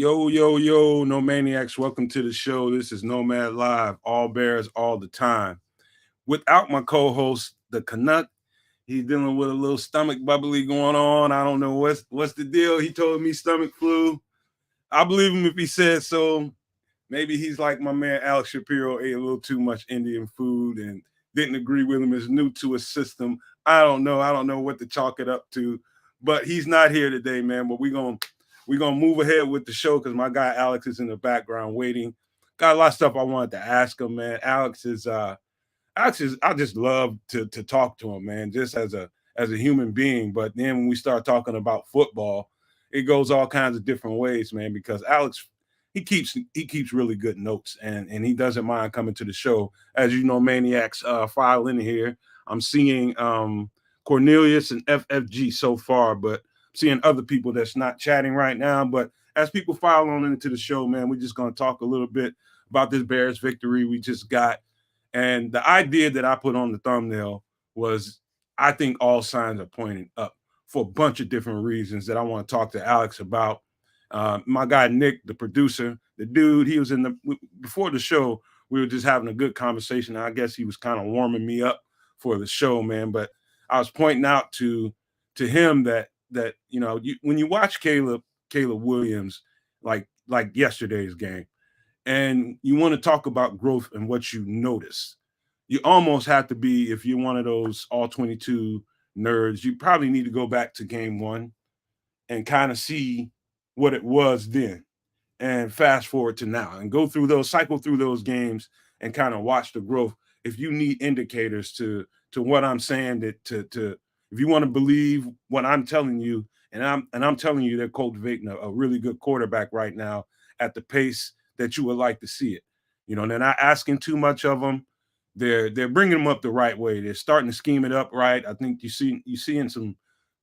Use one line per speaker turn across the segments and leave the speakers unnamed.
Yo, yo, yo, no maniacs. Welcome to the show. This is Nomad Live, all bears all the time. Without my co-host, the Canuck, he's dealing with a little stomach bubbly going on. I don't know what's the deal. He told me stomach flu. I believe him if he said so. Maybe he's like my man Alex Shapiro, ate a little too much Indian food and didn't agree with him. Is new to his system. I don't know. I don't know what to chalk it up to, but he's not here today, man. But we're gonna move ahead with the show because my guy Alex is in the background waiting. Got a lot of stuff I wanted to ask him, man. Alex is I just love to talk to him, man, just as a human being. But then when we start talking about football, it goes all kinds of different ways, man, because Alex he keeps really good notes and he doesn't mind coming to the show. As you know, maniacs file in here. I'm seeing Cornelius and FFG so far, but seeing other people that's not chatting right now. But as people file on into the show, man, we're just going to talk a little bit about this Bears victory we just got. And the idea that I put on the thumbnail was I think all signs are pointing up for a bunch of different reasons that I want to talk to Alex about. My guy Nick, the producer, the dude, he was before the show. We were just having a good conversation. I guess he was kind of warming me up for the show, man. But I was pointing out to him that when you watch Caleb Williams like yesterday's game, and you want to talk about growth and what you notice, you almost have to be, if you're one of those all 22 nerds, you probably need to go back to game one and kind of see what it was then and fast forward to now and cycle through those games and kind of watch the growth. If you need indicators to what I'm saying, if you want to believe what I'm telling you, and I'm telling you they're cultivating a really good quarterback right now at the pace that you would like to see it. They're not asking too much of them. They're bringing them up the right way. They're starting to scheme it up right. I think you seeing some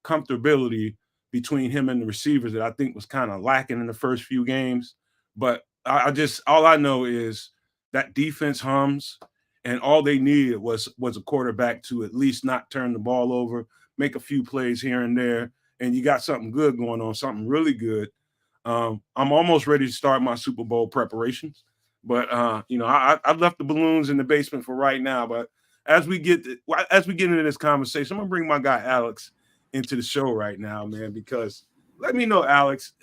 comfortability between him and the receivers that I think was kind of lacking in the first few games. But all I know is that defense hums, and all they needed was a quarterback to at least not turn the ball over, make a few plays here and there, and you got something good going on, something really good. I'm almost ready to start my Super Bowl preparations, but I left the balloons in the basement for right now. But as we get into this conversation, I'm gonna bring my guy Alex into the show right now, man, because let me know, Alex,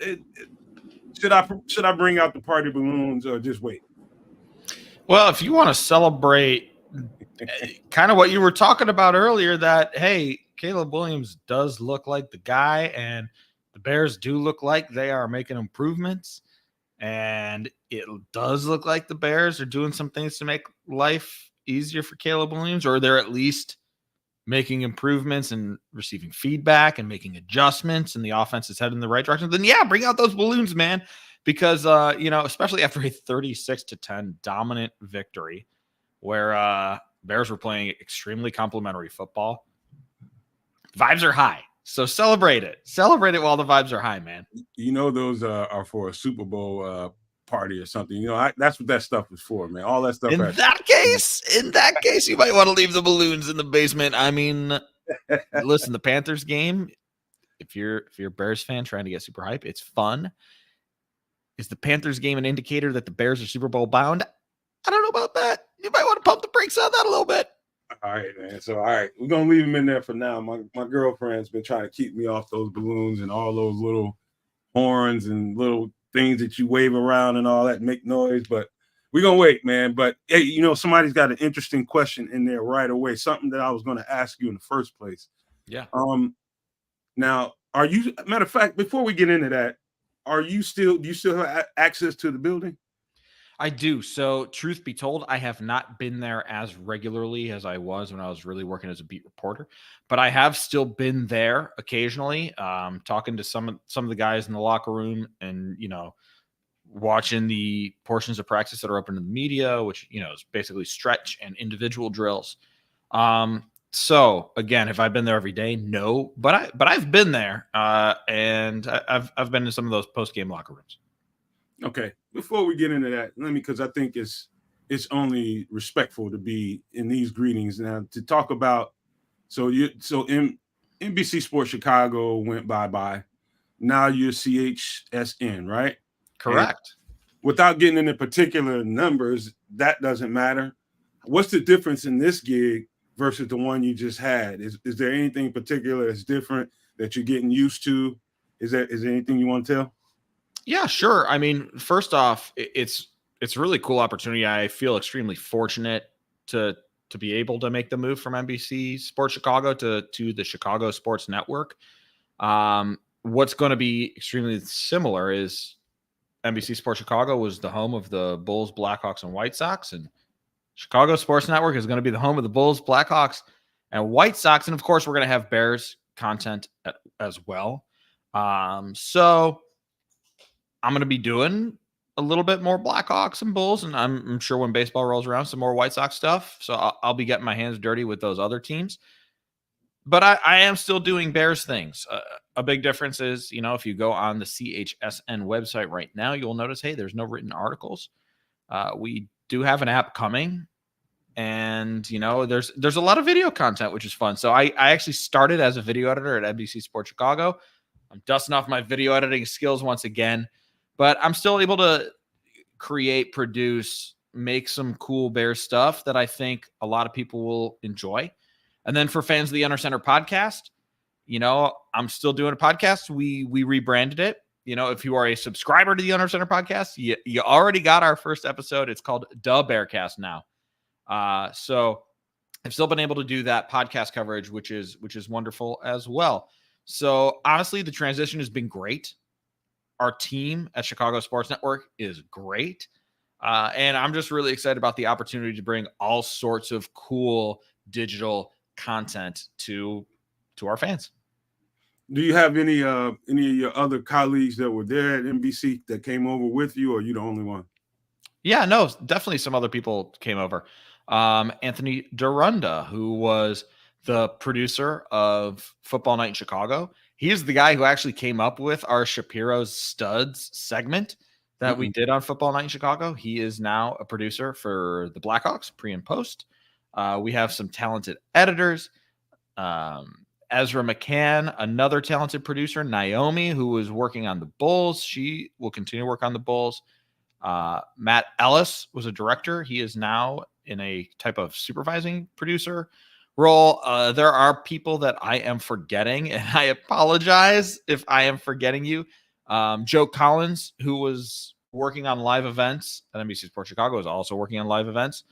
should I bring out the party balloons or just wait?
Well, if you want to celebrate kind of what you were talking about earlier, that, hey, Caleb Williams does look like the guy, and the Bears do look like they are making improvements, and it does look like the Bears are doing some things to make life easier for Caleb Williams, or they're at least making improvements and receiving feedback and making adjustments, and the offense is heading in the right direction, then yeah, bring out those balloons, man. Because, especially after a 36-10 dominant victory where Bears were playing extremely complimentary football, vibes are high. So celebrate it. Celebrate it while the vibes are high, man.
Those are for a Super Bowl party or something. That's what that stuff is for, man. All that stuff.
In that case, you might want to leave the balloons in the basement. I mean, listen, the Panthers game, if you're a Bears fan trying to get super hype, it's fun. Is the Panthers game an indicator that the Bears are Super Bowl bound? I don't know about that. You might want to pump the brakes on that a little bit.
All right, man. So, all right, we're going to leave them in there for now. My girlfriend's been trying to keep me off those balloons and all those little horns and little things that you wave around and all that make noise. But we're going to wait, man. But, hey, somebody's got an interesting question in there right away, something that I was going to ask you in the first place.
Yeah.
Now, matter of fact, before we get into that, do you still have access to the building?
I do. So, truth be told, I have not been there as regularly as I was when I was really working as a beat reporter, but I have still been there occasionally, talking to some of the guys in the locker room, and watching the portions of practice that are open to the media, which is basically stretch and individual drills. So again, have I been there every day? No, but I've been there, and I've been to some of those post game locker rooms.
Okay, before we get into that, because I think it's only respectful to be in these greetings now to talk about. So NBC Sports Chicago went bye. Now you're CHSN, right?
Correct.
Without getting into particular numbers, that doesn't matter. What's the difference in this gig versus the one you just had? Is there anything particular that's different that you're getting used to? Is there anything you want to tell?
Yeah, sure. I mean, first off, it's a really cool opportunity. I feel extremely fortunate to be able to make the move from NBC Sports Chicago to the Chicago Sports Network. What's going to be extremely similar is NBC Sports Chicago was the home of the Bulls, Blackhawks, and White Sox, and Chicago Sports Network is going to be the home of the Bulls, Blackhawks, and White Sox, and of course, we're going to have Bears content as well. So I'm going to be doing a little bit more Blackhawks and Bulls, and I'm sure when baseball rolls around, some more White Sox stuff. So I'll be getting my hands dirty with those other teams. But I am still doing Bears things. A big difference is, if you go on the CHSN website right now, you'll notice, hey, there's no written articles. We do have an app coming, and there's a lot of video content, which is fun. So I actually started as a video editor at NBC Sports Chicago. I'm dusting off my video editing skills once again, but I'm still able to create, produce, make some cool Bears stuff that I think a lot of people will enjoy. And then for fans of the Under Center podcast, I'm still doing a podcast. We rebranded it. If you are a subscriber to the Under Center podcast, you already got our first episode. It's called The Bearcast now. So I've still been able to do that podcast coverage, which is wonderful as well. So honestly, the transition has been great. Our team at Chicago Sports Network is great. And I'm just really excited about the opportunity to bring all sorts of cool digital content to our fans.
Do you have any of your other colleagues that were there at NBC that came over with you, or are you the only one?
Yeah, no, definitely some other people came over. Anthony Durunda, who was the producer of Football Night in Chicago. He is the guy who actually came up with our Shapiro's Studs segment that we did on Football Night in Chicago. He is now a producer for the Blackhawks pre and post. We have some talented editors. Ezra McCann, another talented producer. Naomi, who was working on the Bulls. She will continue to work on the Bulls. Matt Ellis was a director. He is now in a type of supervising producer role. There are people that I am forgetting, and I apologize if I am forgetting you. Joe Collins, who was working on live events at NBC Sports Chicago, is also working on live events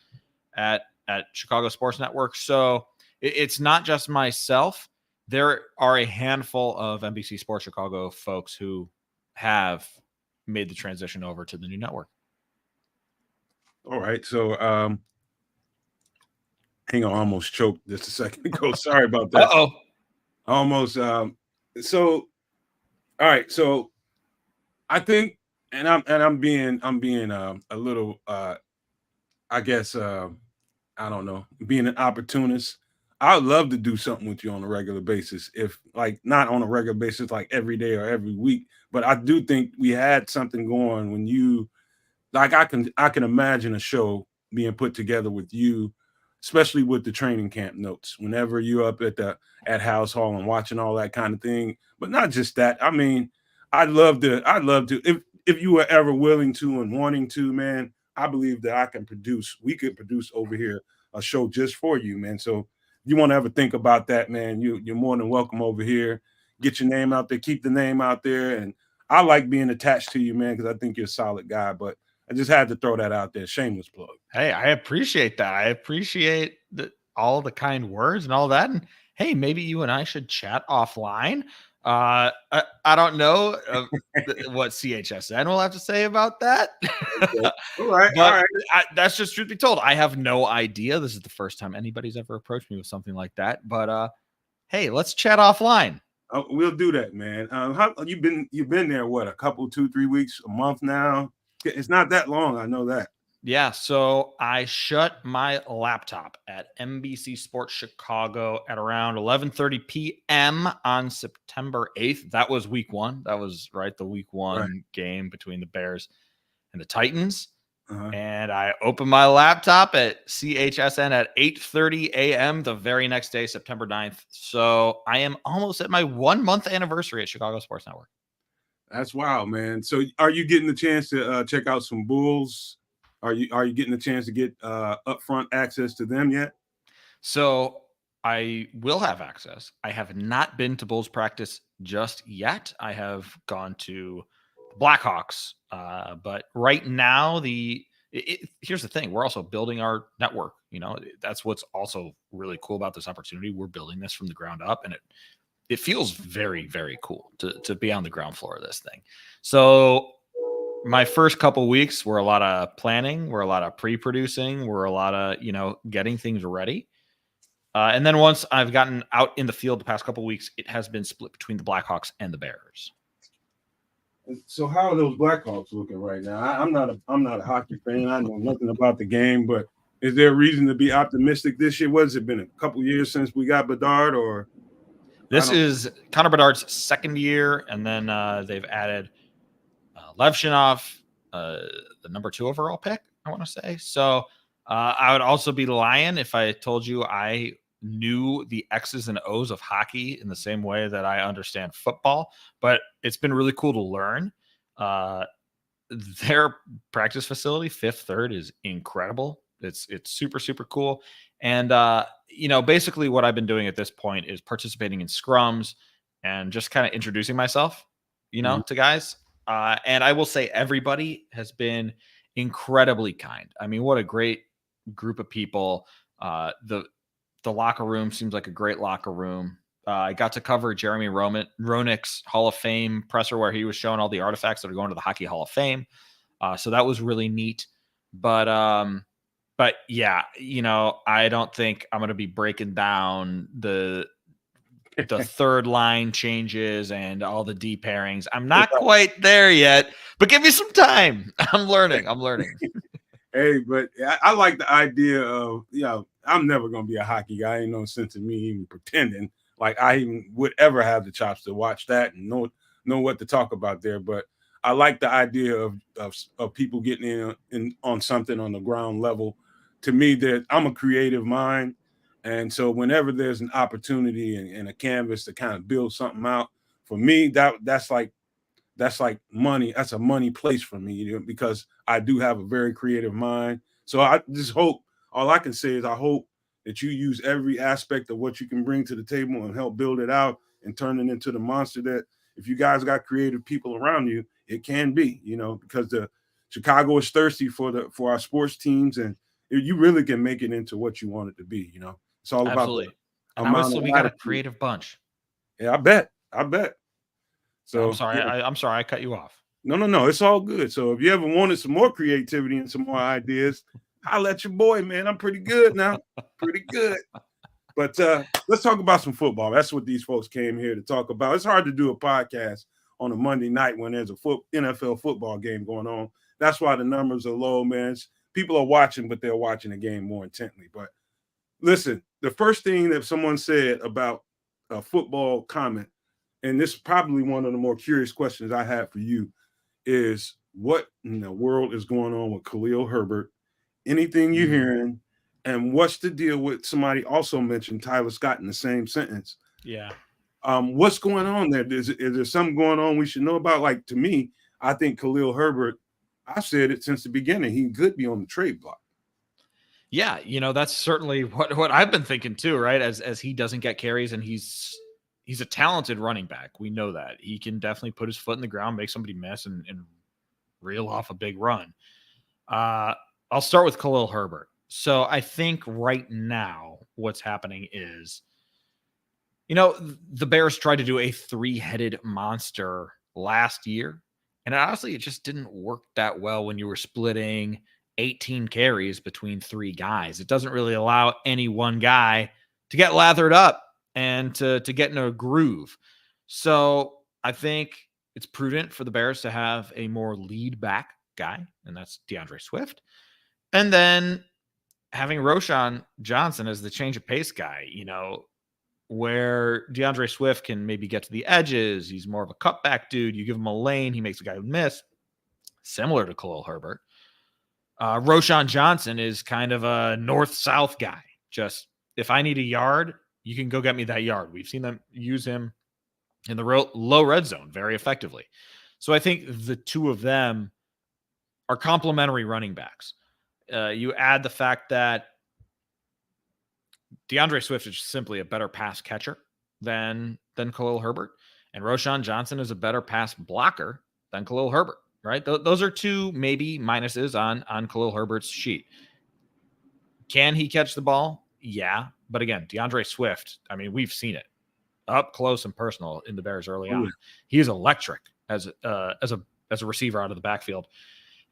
at Chicago Sports Network. So it's not just myself. There are a handful of NBC Sports Chicago folks who have made the transition over to the new network.
All right. So hang on, I almost choked just a second ago. Sorry about that.
Uh-oh.
Almost. So all right. So I think, and I'm being a little I guess I don't know, being an opportunist. I would love to do something with you on a regular basis, if like not on a regular basis, like every day or every week. But I do think we had something going when you, like, I can imagine a show being put together with you, especially with the training camp notes. Whenever you're up at House Hall and watching all that kind of thing, but not just that. I mean, I'd love to if you were ever willing to and wanting to, man. I believe that we could produce over here a show just for you, man. So you want to ever think about that, man, you're more than welcome over here. Get your name out there, keep the name out there. And I like being attached to you, man, because I think you're a solid guy. But I just had to throw that out there. Shameless plug.
Hey, I appreciate that. I appreciate all the kind words and all that. And hey, maybe you and I should chat offline. I don't know what CHSN will have to say about that.
Okay. All right.
That's just truth be told. I have no idea. This is the first time anybody's ever approached me with something like that. But hey, let's chat offline.
We'll do that, man. How you've been there? What, a couple, 2-3 weeks, a month now? It's not that long. I know that.
Yeah, so I shut my laptop at NBC Sports Chicago at around 11:30 p.m. on September 8th. That was week one. That was the week one game between the Bears and the Titans. And I opened my laptop at CHSN at 8:30 a.m. the very next day, September 9th. So I am almost at my 1 month anniversary at Chicago Sports Network.
That's wild, man. So are you getting the chance to check out some bulls? Are you getting the chance to get upfront access to them yet?
So I will have access. I have not been to Bulls practice just yet. I have gone to the Blackhawks, but right now here's the thing: we're also building our network. That's what's also really cool about this opportunity. We're building this from the ground up, and it feels very, very cool to be on the ground floor of this thing. So my first couple weeks were a lot of planning, were a lot of pre-producing, were a lot of getting things ready. And then once I've gotten out in the field the past couple of weeks, it has been split between the Blackhawks and the Bears.
So how are those Blackhawks looking right now? I'm not a hockey fan. I know nothing about the game, but is there a reason to be optimistic this year? What has it been, a couple years since we got Byard? Or
this is Connor Bedard's second year, and then they've added Levshinov, the number 2 overall pick, I want to say. So I would also be lying if I told you I knew the X's and O's of hockey in the same way that I understand football, but it's been really cool to learn. Their practice facility, Fifth Third, is incredible. It's super, super cool. And, basically what I've been doing at this point is participating in scrums and just kind of introducing myself, to guys. And I will say everybody has been incredibly kind. I mean, what a great group of people. The locker room seems like a great locker room. I got to cover Jeremy Roenick's Hall of Fame presser where he was showing all the artifacts that are going to the Hockey Hall of Fame. So that was really neat. But yeah, I don't think I'm going to be breaking down the third line changes and all the D pairings. I'm not quite there yet, but give me some time. I'm learning.
Hey, but I like the idea of, I'm never going to be a hockey guy. Ain't no sense in me even pretending like I even would ever have the chops to watch that and know what to talk about there. But I like the idea of people getting in on something on the ground level. To me, that I'm a creative mind. And so whenever there's an opportunity and a canvas to kind of build something out, for me, that's like money. That's a money place for me, because I do have a very creative mind. So I just hope, all I can say is I hope that you use every aspect of what you can bring to the table and help build it out and turn it into the monster that, if you guys got creative people around you, it can be, because the Chicago is thirsty for our sports teams, and you really can make it into what you want it to be. It's all
Absolutely.
about
and obviously we got a creative bunch.
Yeah, I bet. So
I'm sorry. Yeah. I'm sorry I cut you off.
No. It's all good. So if you ever wanted some more creativity and some more ideas, holla at your boy, man. I'm pretty good now. Pretty good. But let's talk about some football. That's what these folks came here to talk about. It's hard to do a podcast on a Monday night when there's a NFL football game going on. That's why the numbers are low, man. People are watching, but they're watching the game more intently. But listen, the first thing that someone said about a football comment, and this is probably one of the more curious questions I have for you, is what in the world is going on with Khalil Herbert? Anything you're hearing? And what's the deal with, somebody also mentioned Tyler Scott in the same sentence?
Yeah.
What's going on there? Is there something going on we should know about? Like, to me, I think Khalil Herbert, I've said it since the beginning, he could be on the trade block.
Yeah, that's certainly what I've been thinking too, right? As he doesn't get carries, and he's a talented running back. We know that. He can definitely put his foot in the ground, make somebody miss, and reel off a big run. I'll start with Khalil Herbert. So I think right now what's happening is, the Bears tried to do a 3-headed monster last year. And honestly, it just didn't work that well when you were splitting 18 carries between 3 guys. It doesn't really allow any one guy to get lathered up and to get in a groove. So I think it's prudent for the Bears to have a more lead back guy, and that's DeAndre Swift. And then having Roschon Johnson as the change of pace guy, where DeAndre Swift can maybe get to the edges. He's more of a cutback dude. You give him a lane, he makes a guy miss, similar to Khalil Herbert. Roschon Johnson is kind of a north-south guy. Just, if I need a yard, you can go get me that yard. We've seen them use him in the low red zone very effectively. So I think the two of them are complementary running backs. You add the fact that DeAndre Swift is simply a better pass catcher than Khalil Herbert, and Roschon Johnson is a better pass blocker than Khalil Herbert, right? Those are two maybe minuses on Khalil Herbert's sheet. Can he catch the ball? Yeah. But again, DeAndre Swift, I mean, we've seen it up close and personal in the Bears early on. He is electric as a receiver out of the backfield.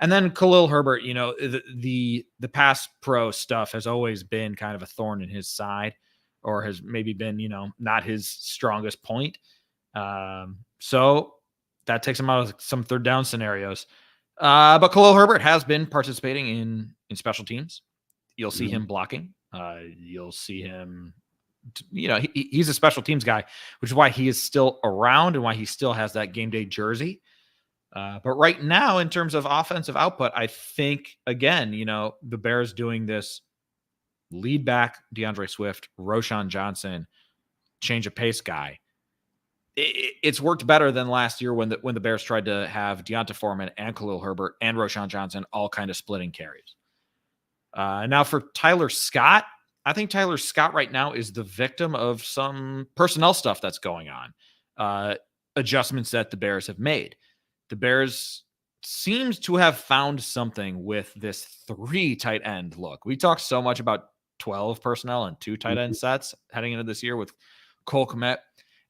And then Khalil Herbert, you know, the pass pro stuff has always been kind of a thorn in his side, or has maybe been, you know, not his strongest point. So that takes him out of some third down scenarios. But Khalil Herbert has been participating in special teams. You'll see him blocking. You'll see him, you know, he's a special teams guy, which is why he is still around and why he still has that game day jersey. But right now, in terms of offensive output, I think, again, you know, the Bears doing this lead back DeAndre Swift, Roschon Johnson, change of pace guy. It's worked better than last year when the Bears tried to have Deonta Foreman and Khalil Herbert and Roschon Johnson all kind of splitting carries. Now for Tyler Scott, I think Tyler Scott right now is the victim of some personnel stuff that's going on. Adjustments that the Bears have made. The Bears seems to have found something with this 3 tight end look. We talked so much about 12 personnel and 2 tight end sets heading into this year with Cole Kmet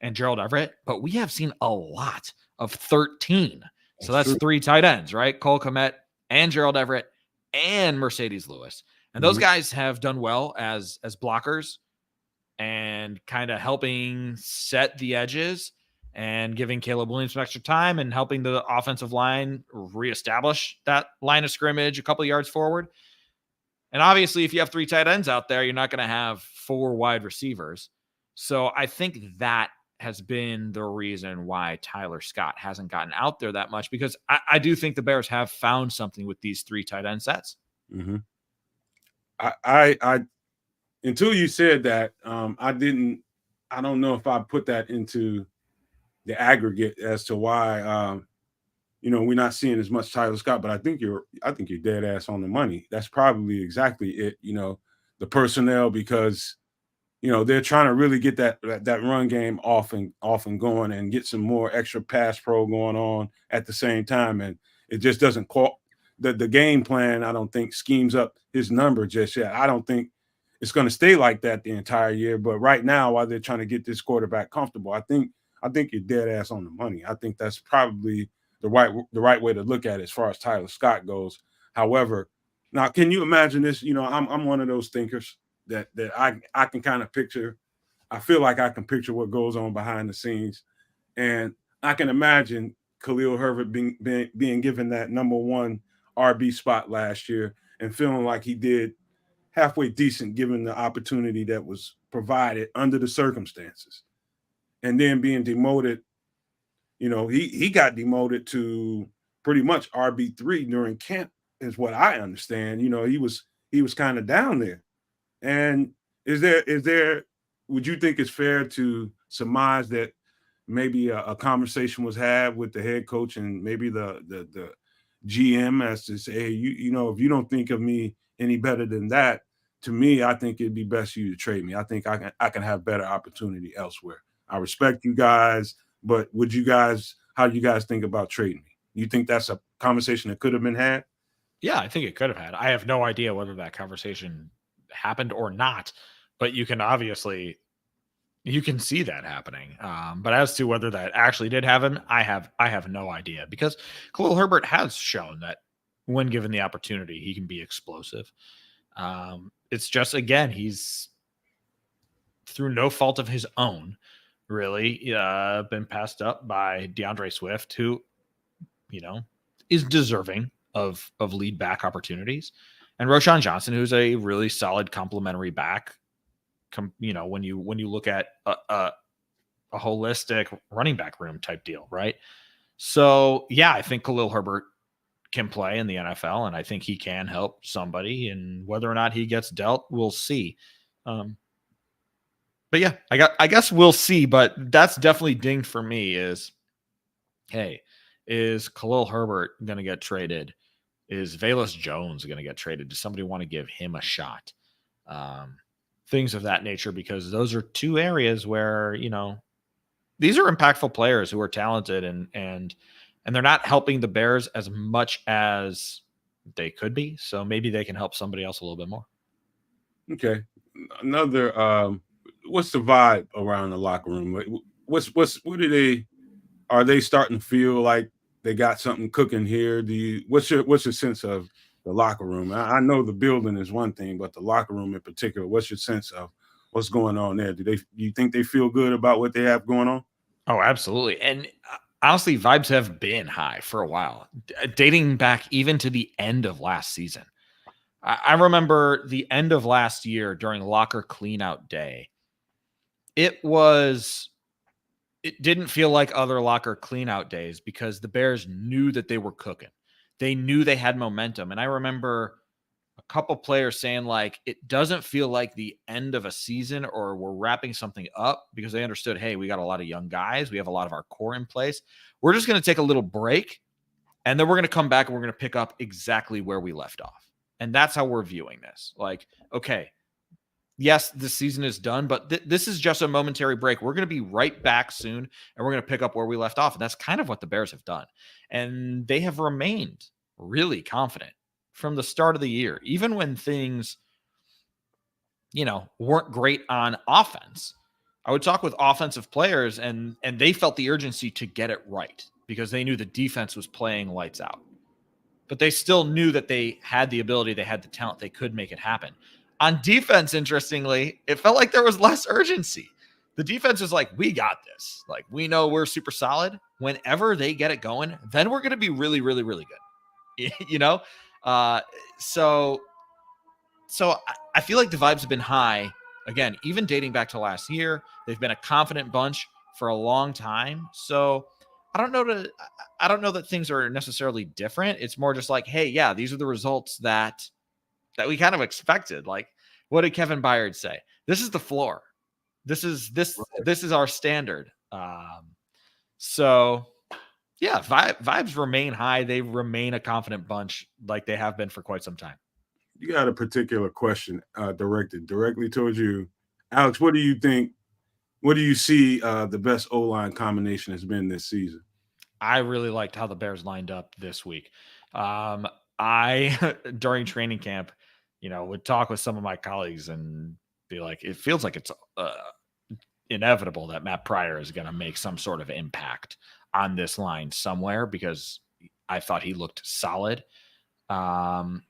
and Gerald Everett, but we have seen a lot of 13. So that's 3 tight ends, right? Cole Kmet and Gerald Everett and Mercedes Lewis. And those guys have done well as blockers and kind of helping set the edges and giving Caleb Williams some extra time and helping the offensive line reestablish that line of scrimmage a couple of yards forward. And obviously, if you have 3 tight ends out there, you're not going to have 4 wide receivers. So I think that has been the reason why Tyler Scott hasn't gotten out there that much, because I do think the Bears have found something with these 3 tight end sets.
Mm-hmm. I until you said that, I don't know if I put that into the aggregate as to why, you know, we're not seeing as much Tyler Scott, but I think you're dead ass on the money. That's probably exactly it. You know, the personnel, because, you know, they're trying to really get that run game off and going and get some more extra pass pro going on at the same time. And it just doesn't the game plan, I don't think, schemes up his number just yet. I don't think it's going to stay like that the entire year. But right now, while they're trying to get this quarterback comfortable, I think you're dead ass on the money. I think that's probably the right way to look at it as far as Tyler Scott goes. However, now, can you imagine this? You know, I'm one of those thinkers that I can kind of picture. I feel like I can picture what goes on behind the scenes, and I can imagine Khalil Herbert being given that number 1 RB spot last year and feeling like he did halfway decent given the opportunity that was provided under the circumstances. And then being demoted, you know, he got demoted to pretty much RB3 during camp, is what I understand. You know, he was kind of down there. And is there would you think it's fair to surmise that maybe a conversation was had with the head coach and maybe the GM as to say, hey, you know, if you don't think of me any better than that, to me, I think it'd be best for you to trade me. I think I can have better opportunity elsewhere. I respect you guys, but how do you guys think about trading me? You think that's a conversation that could have been had?
Yeah, I think it could have had. I have no idea whether that conversation happened or not, but you can see that happening. But as to whether that actually did happen, I have no idea, because Khalil Herbert has shown that when given the opportunity, he can be explosive. It's just, again, he's through no fault of his own, really, been passed up by DeAndre Swift, who, you know, is deserving of lead back opportunities, and Roschon Johnson, who's a really solid complementary back. You know, when you look at a holistic running back room type deal, right? So yeah, I think Khalil Herbert can play in the NFL, and I think he can help somebody. And whether or not he gets dealt, we'll see. But yeah, I guess we'll see. But that's definitely dinged for me. Is, hey, Is Khalil Herbert going to get traded? Is Velus Jones going to get traded? Does somebody want to give him a shot? Things of that nature, because those are two areas where, these are impactful players who are talented and they're not helping the Bears as much as they could be. So maybe they can help somebody else a little bit more.
Okay. Another, what's the vibe around the locker room? Are they starting to feel like they got something cooking here? What's your sense of the locker room? I know the building is one thing, but the locker room in particular, what's your sense of what's going on there? Do you think they feel good about what they have going on?
Oh, absolutely. And honestly, vibes have been high for a while, dating back even to the end of last season. I remember the end of last year during locker cleanout day. It didn't feel like other locker cleanout days because the Bears knew that they were cooking. They knew they had momentum. And I remember a couple players saying, like, it doesn't feel like the end of a season or we're wrapping something up, because they understood, hey, we got a lot of young guys. We have a lot of our core in place. We're just going to take a little break, and then we're going to come back and we're going to pick up exactly where we left off. And that's how we're viewing this. Like, okay, yes, the season is done, but this is just a momentary break. We're going to be right back soon, and we're going to pick up where we left off. And that's kind of what the Bears have done. And they have remained really confident from the start of the year, even when things, weren't great on offense. I would talk with offensive players, and they felt the urgency to get it right because they knew the defense was playing lights out. But they still knew that they had the ability, they had the talent, they could make it happen. On defense, interestingly, it felt like there was less urgency. The defense was like, we got this. Like, we know we're super solid. Whenever they get it going, then we're going to be really, really, really good. So I feel like the vibes have been high. Again, even dating back to last year, they've been a confident bunch for a long time. So I don't know that things are necessarily different. It's more just like, hey, yeah, these are the results that we kind of expected. Like, what did Kevin Byard say? This is the floor. This is our standard. So yeah, vibes remain high. They remain a confident bunch like they have been for quite some time.
You got a particular question directed directly towards you. Alex, what do you think? What do you see the best O-line combination has been this season?
I really liked how the Bears lined up this week. I, during training camp, would talk with some of my colleagues and be like, it feels like it's inevitable that Matt Pryor is going to make some sort of impact on this line somewhere, because I thought he looked solid.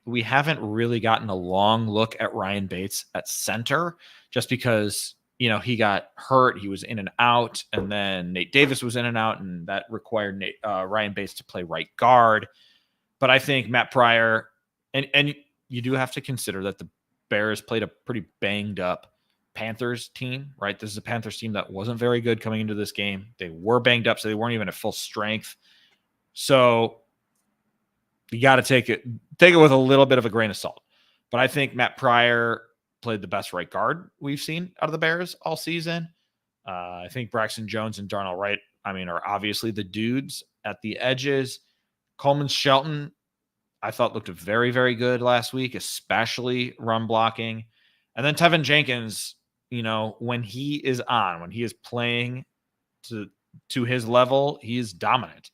We haven't really gotten a long look at Ryan Bates at center just because, he got hurt. He was in and out, and then Nate Davis was in and out, and that required Ryan Bates to play right guard. But I think Matt Pryor, and you do have to consider that the Bears played a pretty banged up Panthers team, right? This is a Panthers team that wasn't very good coming into this game. They were banged up, so they weren't even at full strength. So you got to take it with a little bit of a grain of salt. But I think Matt Pryor played the best right guard we've seen out of the Bears all season. I think Braxton Jones and Darnell Wright, are obviously the dudes at the edges. Coleman Shelton, I thought looked very, very good last week, especially run blocking. And then Tevin Jenkins, when he is on, when he is playing to his level, he is dominant.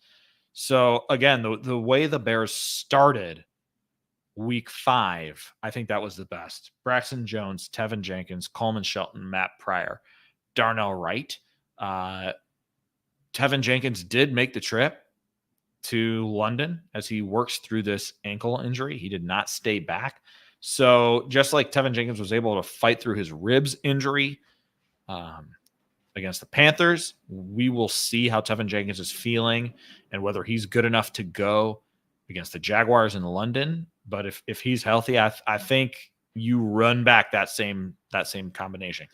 So again, the way the Bears started week 5, I think that was the best. Braxton Jones, Tevin Jenkins, Coleman Shelton, Matt Pryor, Darnell Wright. Tevin Jenkins did make the trip to London as he works through this ankle injury. He did not stay back. So just like Tevin Jenkins was able to fight through his ribs injury against the Panthers, we will see how Tevin Jenkins is feeling and whether he's good enough to go against the Jaguars in London. But if he's healthy, I think you run back that same combination.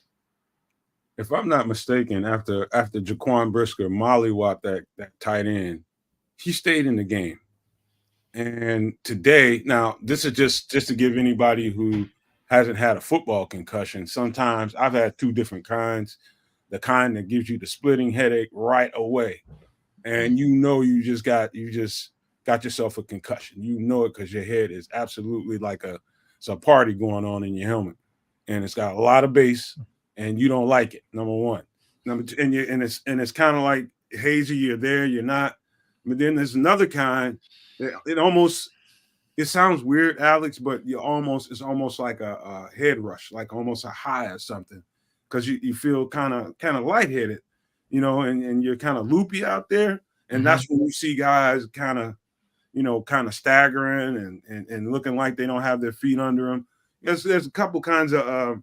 If I'm not mistaken, after Jaquan Brisker mollywopped that tight end, he stayed in the game. And today, now this is just to give anybody who hasn't had a football concussion. Sometimes I've had 2 different kinds. The kind that gives you the splitting headache right away. and you just got yourself a concussion. You know it because your head is absolutely like it's a party going on in your helmet, and it's got a lot of bass, and you don't like it. Number one, number two, and it's kind of like hazy. You're there, you're not. But then there's another kind. It sounds weird, Alex, but it's almost like a head rush, like almost a high or something, because you feel kind of lightheaded, and you're kind of loopy out there, and that's when you see guys kind of staggering and looking like they don't have their feet under them. There's a couple kinds of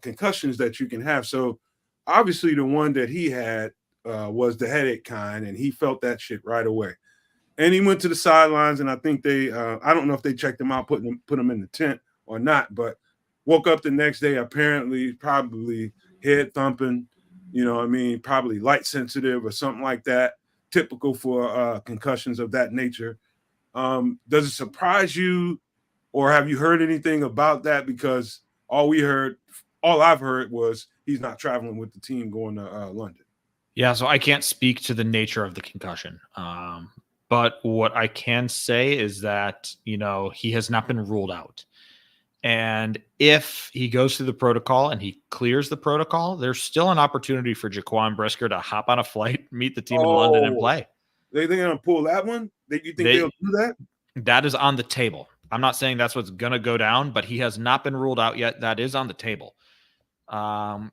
concussions that you can have. So obviously the one that he had was the headache kind, and he felt that shit right away. And he went to the sidelines, and I think I don't know if they checked him out, put him in the tent or not, but woke up the next day, apparently probably head thumping, probably light sensitive or something like that, typical for concussions of that nature. Does it surprise you, or have you heard anything about that? Because all I've heard was he's not traveling with the team going to London.
Yeah, so I can't speak to the nature of the concussion. But what I can say is that, he has not been ruled out. And if he goes through the protocol and he clears the protocol, there's still an opportunity for Jaquan Brisker to hop on a flight, meet the team in London and play.
They're going to pull that one? You think they'll do that?
That is on the table. I'm not saying that's what's going to go down, but he has not been ruled out yet. That is on the table.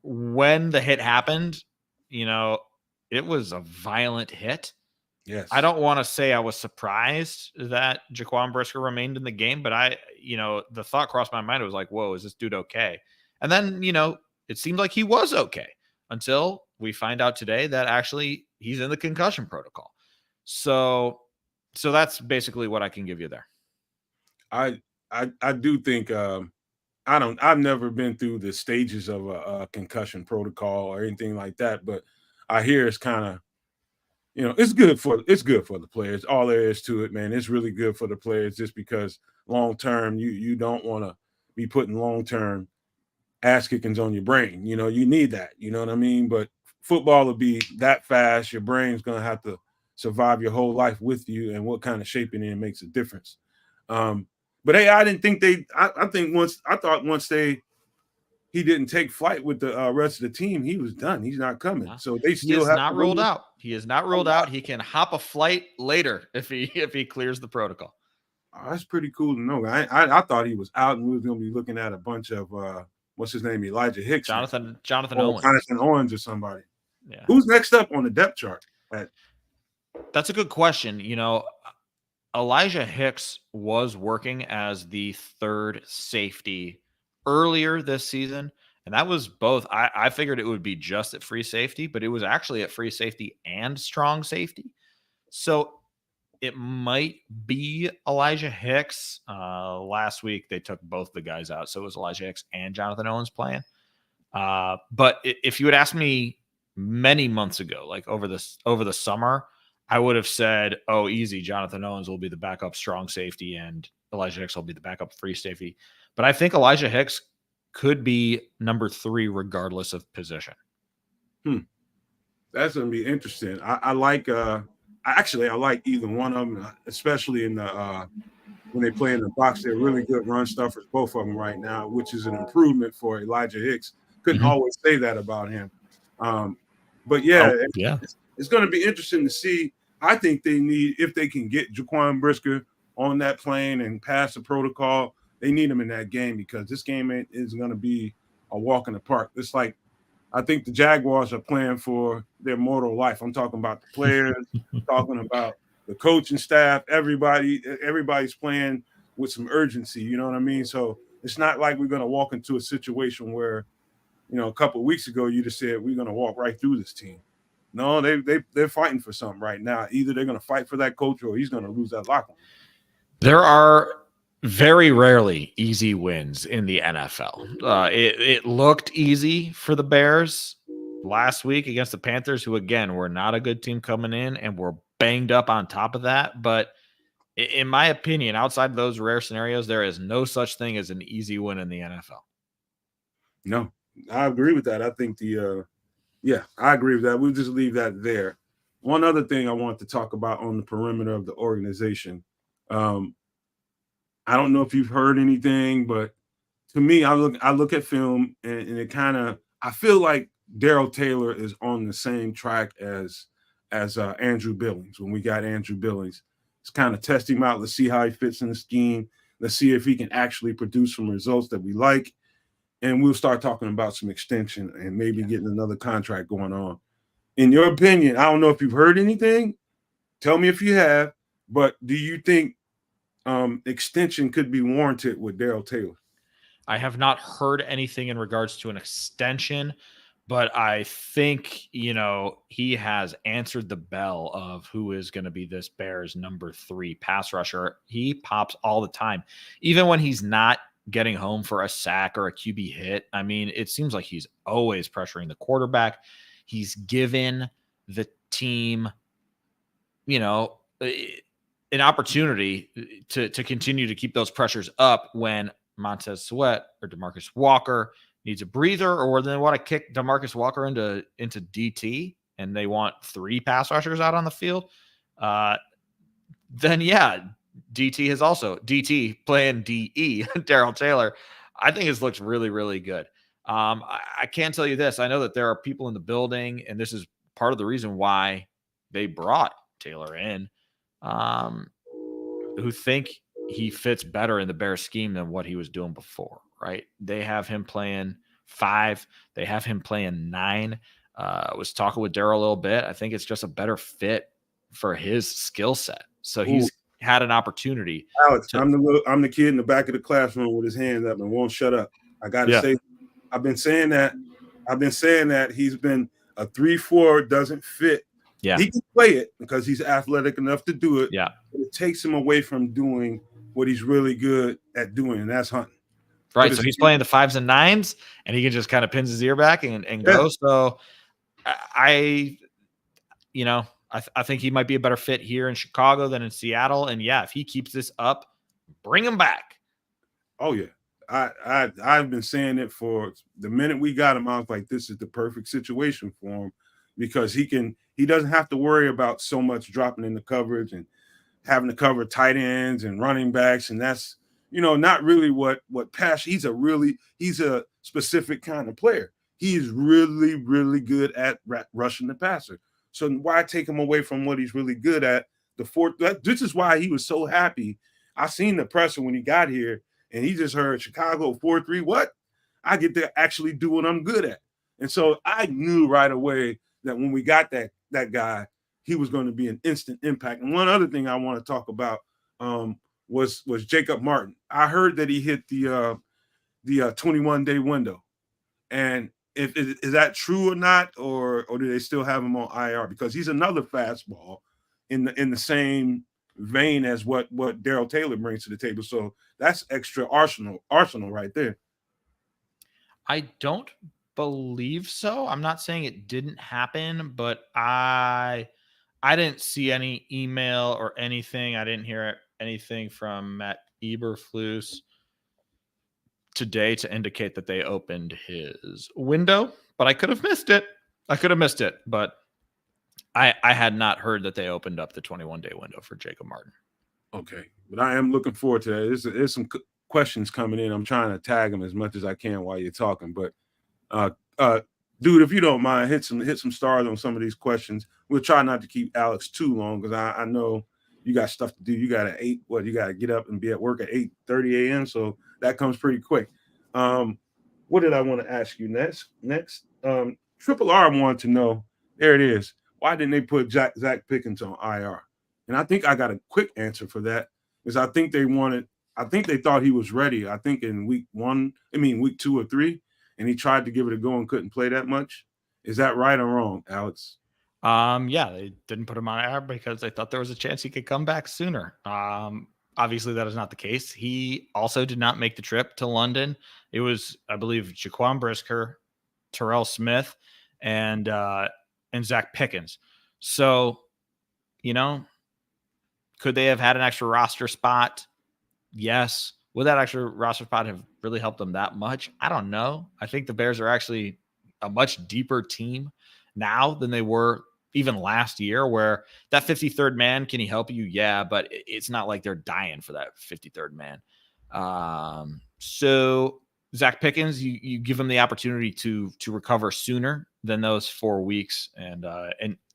When the hit happened, it was a violent hit.
Yes.
I don't want to say I was surprised that Jaquan Brisker remained in the game, but the thought crossed my mind. It was like, whoa, is this dude okay? And then, it seemed like he was okay until we find out today that actually he's in the concussion protocol. So that's basically what I can give you there.
I do think I've never been through the stages of a concussion protocol or anything like that, but I hear it's kind of, it's good for the players. All there is to it, man. It's really good for the players, just because long term you don't want to be putting long term ass kickings on your brain. You need that. You know what I mean? But football will be that fast. Your brain's gonna have to survive your whole life with you, and what kind of shape it in makes a difference. But hey, I didn't think I think once he didn't take flight with the rest of the team, he was done. He's not coming. So they still have
not ruled out. He is not ruled out. He can hop a flight later if he clears the protocol.
Oh, that's pretty cool to know. I thought he was out, and we was going to be looking at a bunch of what's his name, Elijah Hicks,
Jonathan Owens,
Jonathan Owens, or somebody.
Yeah.
Who's next up on the depth chart?
That's a good question. Elijah Hicks was working as the third safety earlier this season, and that was both. I figured it would be just at free safety, but it was actually at free safety and strong safety. So it might be Elijah Hicks. Last week they took both the guys out, so it was Elijah Hicks and Jonathan Owens playing. But if you had asked me many months ago, like over the summer, I would have said, oh, easy, Jonathan Owens will be the backup strong safety and Elijah Hicks will be the backup free safety. But I think Elijah Hicks could be number 3 regardless of position.
That's going to be interesting. I like either one of them, especially in the when they play in the box. They're really good run stuffers, both of them right now, which is an improvement for Elijah Hicks. Couldn't always say that about him. But it's going to be interesting to see. I think they need, if they can get Jaquan Brisker on that plane and pass the protocol, they need him in that game, because this game is going to be a walk in the park. It's like, I think the Jaguars are playing for their mortal life. I'm talking about the players, talking about the coaching staff, everybody's playing with some urgency, you know what I mean? So it's not like we're going to walk into a situation where, a couple of weeks ago you just said we're going to walk right through this team. No, they're fighting for something right now. Either they're going to fight for that coach or he's going to lose that locker room.
There are very rarely easy wins in the NFL. It looked easy for the Bears last week against the Panthers, who, again, were not a good team coming in and were banged up on top of that. But in my opinion, outside of those rare scenarios, there is no such thing as an easy win in the NFL.
No, I agree with that. I think I agree with that. We'll just leave that there. One other thing I want to talk about on the perimeter of the organization. Um, I don't know if you've heard anything, but to me, I look at film and it kind of I feel like Daryl Taylor is on the same track as Andrew Billings when we got Andrew Billings. It's kind of test him out. Let's see how he fits in the scheme. Let's see if he can actually produce some results that we like. And we'll start talking about some extension and maybe getting another contract going on. In your opinion, I don't know if you've heard anything. Tell me if you have. But do you think extension could be warranted with Daryl Taylor?
I have not heard anything in regards to an extension, but I think, he has answered the bell of who is going to be this Bears number 3 pass rusher. He pops all the time, even when he's not getting home for a sack or a QB hit. I mean, it seems like he's always pressuring the quarterback. He's given the team, an opportunity to continue to keep those pressures up when Montez Sweat or DeMarcus Walker needs a breather, or they want to kick DeMarcus Walker into DT and they want 3 pass rushers out on the field. Then DT has also DT playing DE Daryl Taylor. I think his looks really, really good. I can tell you this. I know that there are people in the building, and this is part of the reason why they brought Taylor in, who think he fits better in the Bears scheme than what he was doing before, right? They have him playing 5. They have him playing 9. I was talking with Daryl a little bit. I think it's just a better fit for his skill set. So he's had an opportunity.
Alex, I'm the kid in the back of the classroom with his hands up and won't shut up. I got to say, I've been saying that he's been a 3-4 doesn't fit.
Yeah.
He can play it because he's athletic enough to do it.
Yeah.
But it takes him away from doing what he's really good at doing, and that's hunting.
Right. So he's playing the 5s and 9s, and he can just kind of pins his ear back and go. So I think he might be a better fit here in Chicago than in Seattle. And if he keeps this up, bring him back.
Oh yeah. I've been saying it for the minute we got him. I was like, this is the perfect situation for him because he doesn't have to worry about so much dropping in the coverage and having to cover tight ends and running backs. And that's, not really what pass. He's a specific kind of player. He's really, really good at rushing the passer. So why take him away from what he's really good at? This is why he was so happy. I seen the presser when he got here, and he just heard Chicago 4-3. What? I get to actually do what I'm good at. And so I knew right away that when we got that guy, he was going to be an instant impact. And one other thing I want to talk about was Jacob Martin. I heard that he hit the 21-day window. And is that true or not, or do they still have him on IR? Because he's another fastball in the same vein as what Daryl Taylor brings to the table. So that's extra arsenal right there.
I don't believe so. I'm not saying it didn't happen, but I didn't see any email or anything. I didn't hear anything from Matt Eberflus today to indicate that they opened his window, but I could have missed it. But I had not heard that they opened up the 21-day window for Jacob Martin.
Okay, but I am looking forward to that. There's some questions coming in. I'm trying to tag them as much as I can while you're talking. But, dude, if you don't mind, hit some stars on some of these questions. We'll try not to keep Alex too long because I know you got stuff to do. You got to get up and be at work at 8:30 a.m. So that comes pretty quick. What did I want to ask you next? Triple R wanted to know. There it is. Why didn't they put Zach Pickens on IR? And I think I got a quick answer for that. Is I think they thought he was ready. I think in week 2 or 3, and he tried to give it a go and couldn't play that much. Is that right or wrong, Alex?
They didn't put him on IR because they thought there was a chance he could come back sooner. Obviously, that is not the case. He also did not make the trip to London. It was, I believe, Jaquan Brisker, Terrell Smith, and Zach Pickens. So, could they have had an extra roster spot? Yes. Would that extra roster spot have really helped them that much? I don't know. I think the Bears are actually a much deeper team now than they were, even last year, where that 53rd man, can he help you? Yeah, but it's not like they're dying for that 53rd man. So Zach Pickens, you give him the opportunity to recover sooner than those 4 weeks, and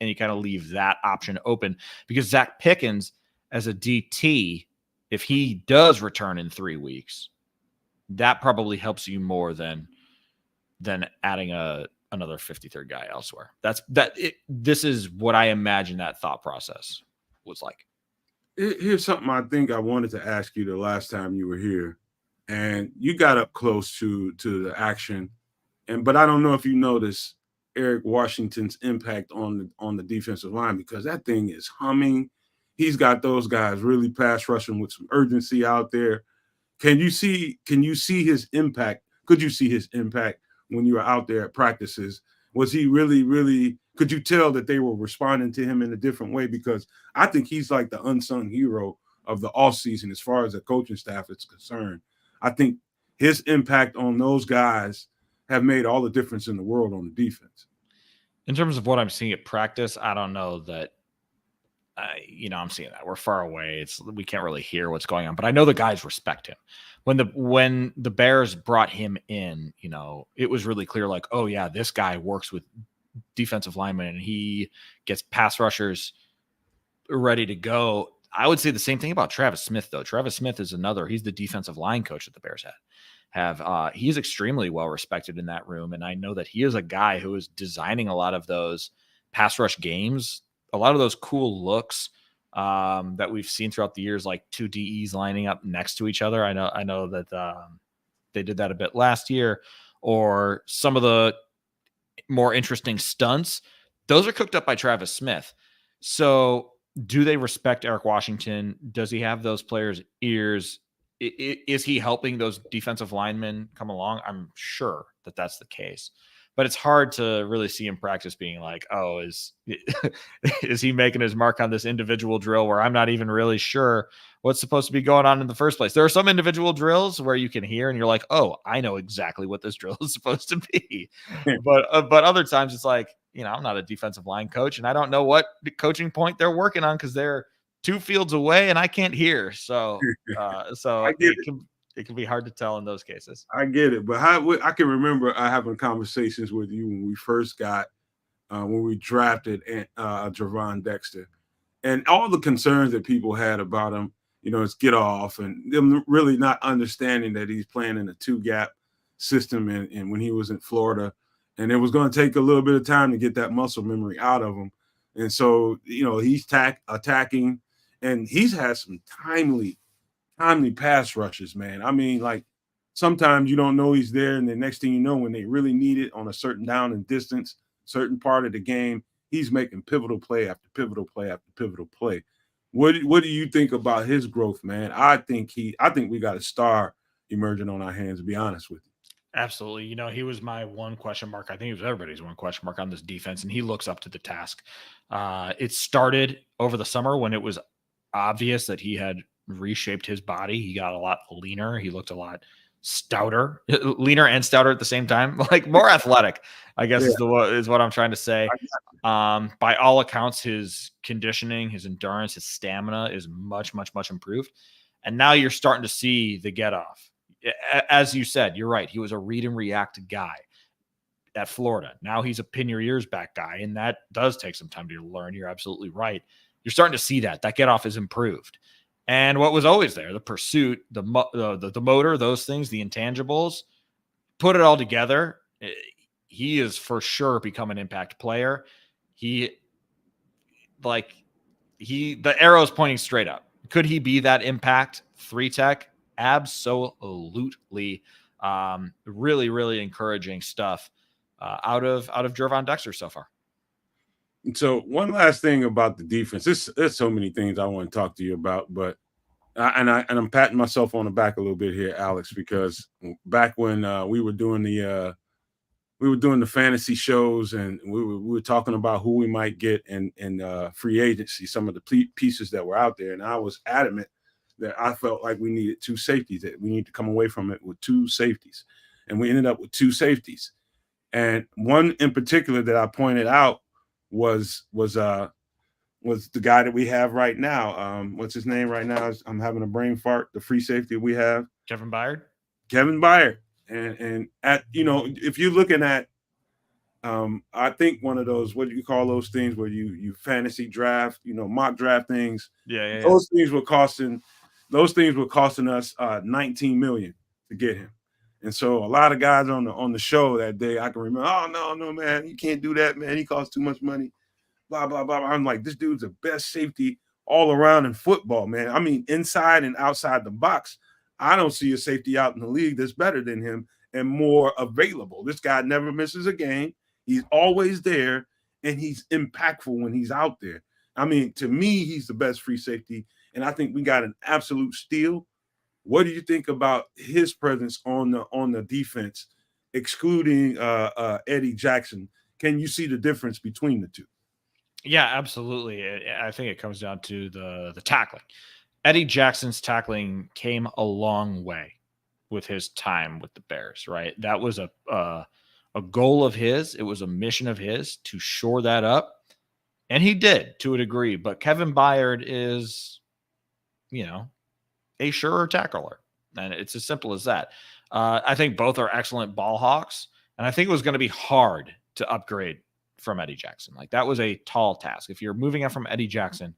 you kind of leave that option open, because Zach Pickens as a DT, if he does return in 3 weeks, that probably helps you more than adding another 53rd guy elsewhere. This is what I imagine that thought process was like.
Here's something I think I wanted to ask you the last time you were here, and you got up close to the action, but I don't know if you noticed Eric Washington's impact on the defensive line, because that thing is humming. He's got those guys really pass rushing with some urgency out there. Can you see his impact? Could you see his impact when you were out there at practices? Was he really, could you tell that they were responding to him in a different way? Because I think he's like the unsung hero of the offseason as far as the coaching staff is concerned. I think his impact on those guys have made all the difference in the world on the defense.
In terms of what I'm seeing at practice, I don't know that I'm seeing that. We're far away. We can't really hear what's going on, but I know the guys respect him. When the Bears brought him in, it was really clear, like, oh yeah, this guy works with defensive linemen and he gets pass rushers ready to go. I would say the same thing about Travis Smith, though. Travis Smith is he's the defensive line coach that the Bears have. He's extremely well respected in that room. And I know that he is a guy who is designing a lot of those pass rush games, a lot of those cool looks that we've seen throughout the years, like 2 DEs lining up next to each other. I know that they did that a bit last year, or some of the more interesting stunts. Those are cooked up by Travis Smith. So do they respect Eric Washington? Does he have those players' ears? Is he helping those defensive linemen come along? I'm sure that that's the case. But it's hard to really see in practice being like, oh, is he making his mark on this individual drill where I'm not even really sure what's supposed to be going on in the first place. There are some individual drills where you can hear and you're like, oh, I know exactly what this drill is supposed to be. But other times it's like, I'm not a defensive line coach and I don't know what coaching point they're working on because they're 2 fields away and I can't hear. So it can be hard to tell in those cases.
I get it, but I can remember having conversations with you when we first when we drafted Javon Dexter, and all the concerns that people had about him, it's get off and them really not understanding that he's playing in a 2-gap system and when he was in Florida, and it was going to take a little bit of time to get that muscle memory out of him. And so, he's attacking, and he's had some timely pass rushes, man. I mean, like, sometimes you don't know he's there, and the next thing you know, when they really need it on a certain down and distance, certain part of the game, he's making pivotal play after pivotal play after pivotal play. What do you think about his growth, man? I think we got a star emerging on our hands, to be honest with you.
Absolutely. He was my one question mark. I think it was everybody's one question mark on this defense, and he looks up to the task. It started over the summer when it was obvious that he had reshaped his body. He got a lot leaner. He looked a lot stouter, leaner and stouter at the same time, like more athletic, I guess is what I'm trying to say. By all accounts, his conditioning, his endurance, his stamina is much, much, much improved. And now you're starting to see the get off. As you said, you're right. He was a read and react guy at Florida. Now he's a pin your ears back guy. And that does take some time to learn. You're absolutely right. You're starting to see that get off is improved. And what was always there, the pursuit, the motor, those things, the intangibles, put it all together. He is for sure become an impact player. The arrow's pointing straight up. Could he be that impact 3-tech? Absolutely. Really, really encouraging stuff out of Javon Dexter so far.
So one last thing about the defense. There's so many things I want to talk to you about, but I'm patting myself on the back a little bit here, Alex, because back when we were doing the fantasy shows and we were talking about who we might get in free agency, some of the pieces that were out there, and I was adamant that I felt like we needed 2 safeties, that we need to come away from it with 2 safeties, and we ended up with 2 safeties, and one in particular that I pointed out was the guy that we have right now. What's his name right now? I'm having a brain fart. The free safety we have,
Kevin Byard.
Kevin Byard. And at if you're looking at I think one of those, what do you call those things where you fantasy draft, mock draft things.
Yeah.
Those things were costing us 19 million to get him. And so a lot of guys on the show that day, I can remember, oh no, man, you can't do that, man. He costs too much money. Blah, blah, blah. I'm like, this dude's the best safety all around in football, man. I mean, inside and outside the box. I don't see a safety out in the league that's better than him and more available. This guy never misses a game. He's always there, and he's impactful when he's out there. I mean, to me, he's the best free safety, and I think we got an absolute steal. What do you think about his presence on the defense, excluding Eddie Jackson? Can you see the difference between the two?
Yeah, absolutely. I think it comes down to the tackling. Eddie Jackson's tackling came a long way with his time with the Bears, right? That was a goal of his. It was a mission of his to shore that up. And he did to a degree. But Kevin Byard is, a surer tackler. And it's as simple as that. I think both are excellent ball hawks. And I think it was going to be hard to upgrade from Eddie Jackson. Like, that was a tall task. If you're moving up from Eddie Jackson,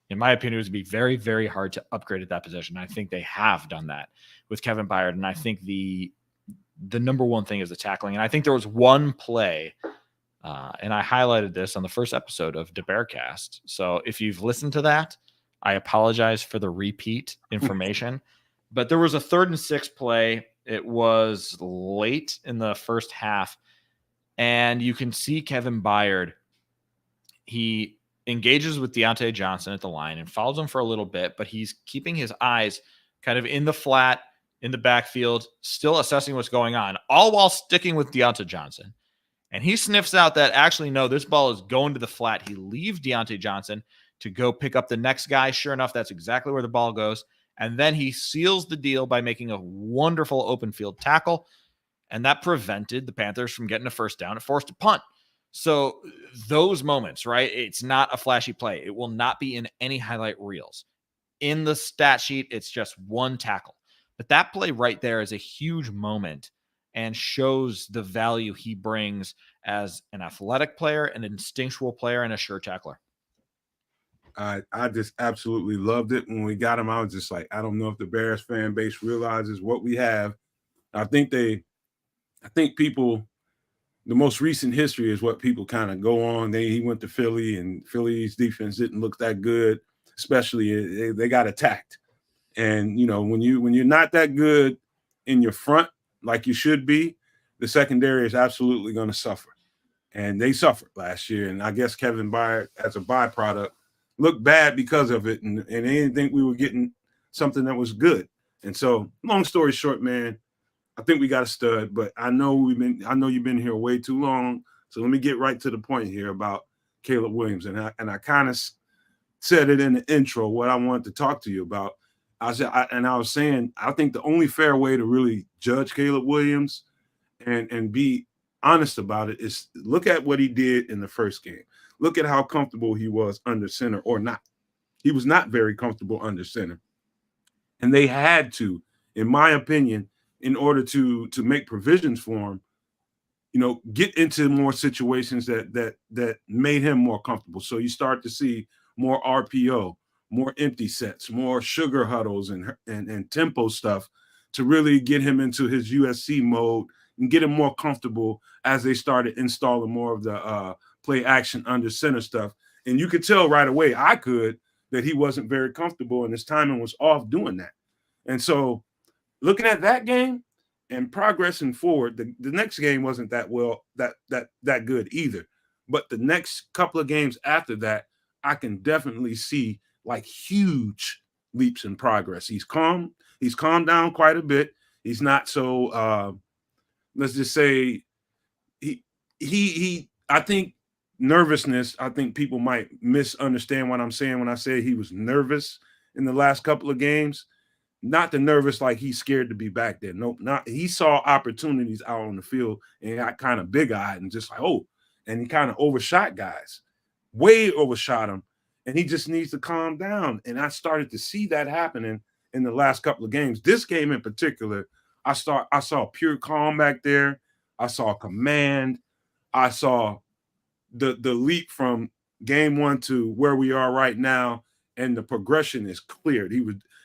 in my opinion, it would be very, very hard to upgrade at that position. I think they have done that with Kevin Byard. And I think the number one thing is the tackling. And I think there was one play, and I highlighted this on the first episode of the Bearcast. So if you've listened to that, I apologize for the repeat information. But there was a 3rd and 6 play. It was late in the first half. And you can see Kevin Byard. He engages with Deontay Johnson at the line and follows him for a little bit, but he's keeping his eyes kind of in the flat, in the backfield, still assessing what's going on, all while sticking with Deontay Johnson. And he sniffs out that, actually, no, this ball is going to the flat. He leaves Deontay Johnson to go pick up the next guy. Sure enough, that's exactly where the ball goes. And then he seals the deal by making a wonderful open field tackle. And that prevented the Panthers from getting a first down. It forced a punt. So those moments, right? It's not a flashy play. It will not be in any highlight reels. In the stat sheet, it's just one tackle. But that play right there is a huge moment and shows the value he brings as an athletic player, an instinctual player, and a sure tackler.
I just absolutely loved it. When we got him, I was just like, I don't know if the Bears fan base realizes what we have. I think people, the most recent history is what people kind of go on. He went to Philly, and Philly's defense didn't look that good, especially they got attacked. And when you're not that good in your front like you should be, the secondary is absolutely going to suffer. And they suffered last year. And I guess Kevin Byard, as a byproduct, looked bad because of it, and they didn't think we were getting something that was good. And so, long story short, man, I think we got a stud, but I know you've been here way too long. So let me get right to the point here about Caleb Williams. And I kind of said it in the intro, what I wanted to talk to you about. I was saying, I think the only fair way to really judge Caleb Williams and be honest about it is look at what he did in the first game. Look at how comfortable he was under center, or not. He was not very comfortable under center. And they had to, in my opinion, in order to make provisions for him, get into more situations that made him more comfortable. So you start to see more RPO, more empty sets, more sugar huddles and tempo stuff to really get him into his USC mode and get him more comfortable as they started installing more of the play action under center stuff. And you could tell right away, that he wasn't very comfortable and his timing was off doing that. And so looking at that game and progressing forward, the next game wasn't that good either. But the next couple of games after that, I can definitely see like huge leaps in progress. He's calmed down quite a bit. He's not so let's just say he I think nervousness, I think people might misunderstand what I'm saying when I say he was nervous in the last couple of games. Not the nervous like he's scared to be back there. Nope, not. He saw opportunities out on the field and got kind of big-eyed and just like, oh, and he kind of overshot guys, way overshot him, and he just needs to calm down. And I started to see that happening in the last couple of games. This game in particular, I saw pure calm back there. I saw command. I saw the leap from game one to where we are right now, and the progression is cleared.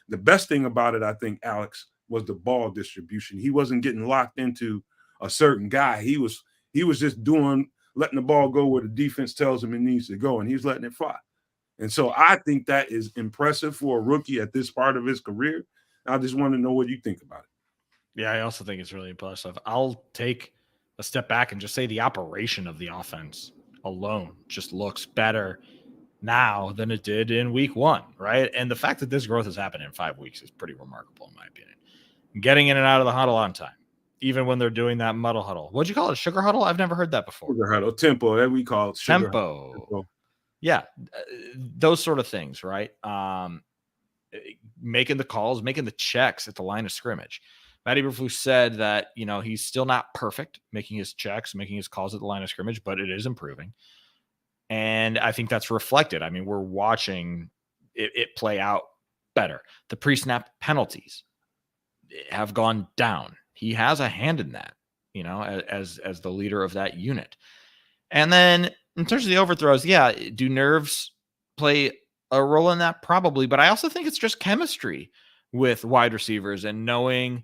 The best thing about it, I think, Alex, was the ball distribution. He wasn't getting locked into a certain guy. He was just letting the ball go where the defense tells him it needs to go, and he's letting it fly. And so I think that is impressive for a rookie at this part of his career. I just want to know what you think about it.
Yeah, I also think it's really impressive. I'll take a step back and just say the operation of the offense alone just looks better now than it did in week one, right? And the fact that this growth has happened in 5 weeks is pretty remarkable, in my opinion. Getting in and out of the huddle on time, even when they're doing that muddle huddle. What'd you call it? A sugar huddle? I've never heard that before.
Sugar huddle, tempo, that we call it.
Tempo. Yeah, those sort of things, right? Making the calls, making the checks at the line of scrimmage. Matt Eberflus said that, he's still not perfect making his checks, making his calls at the line of scrimmage, but it is improving. And I think that's reflected. I mean, we're watching it play out better. The pre-snap penalties have gone down. He has a hand in that, as the leader of that unit. And then in terms of the overthrows, yeah, do nerves play a role in that? Probably. But I also think it's just chemistry with wide receivers and knowing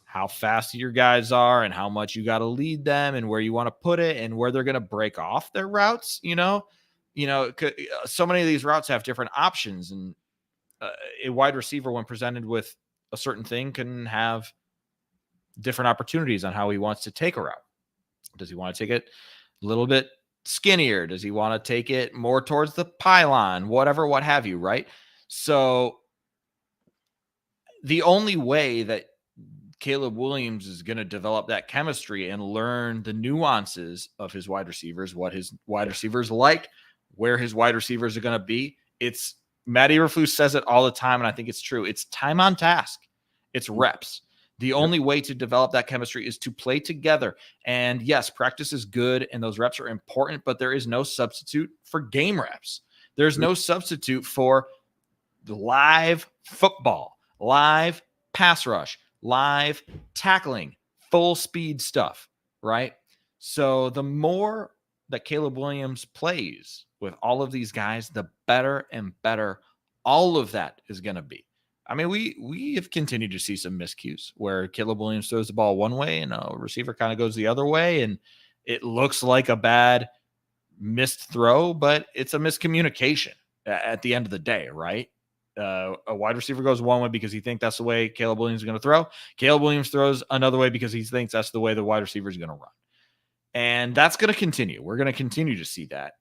how fast your guys are and how much you got to lead them and where you want to put it and where they're going to break off their routes. So many of these routes have different options, and a wide receiver, when presented with a certain thing, can have different opportunities on how he wants to take a route. Does he want to take it a little bit skinnier? Does he want to take it more towards the pylon? Whatever, what have you, right? So the only way that Caleb Williams is going to develop that chemistry and learn the nuances of his wide receivers, what his wide receivers like, where his wide receivers are going to be. It's Matt Eberflus says it all the time, and I think it's true. It's time on task. It's reps. The only way to develop that chemistry is to play together. And yes, practice is good and those reps are important, but there is no substitute for game reps. There's no substitute for live football, live pass rush, live tackling, full speed stuff, right? So the more that Caleb Williams plays with all of these guys, the better and better all of that is going to be. I mean, we have continued to see some miscues where Caleb Williams throws the ball one way and a receiver kind of goes the other way, and it looks like a bad missed throw, but it's a miscommunication at the end of the day, right? A wide receiver goes one way because he thinks that's the way Caleb Williams is going to throw. Caleb Williams throws another way because he thinks that's the way the wide receiver is going to run. And that's going to continue. We're going to continue to see that.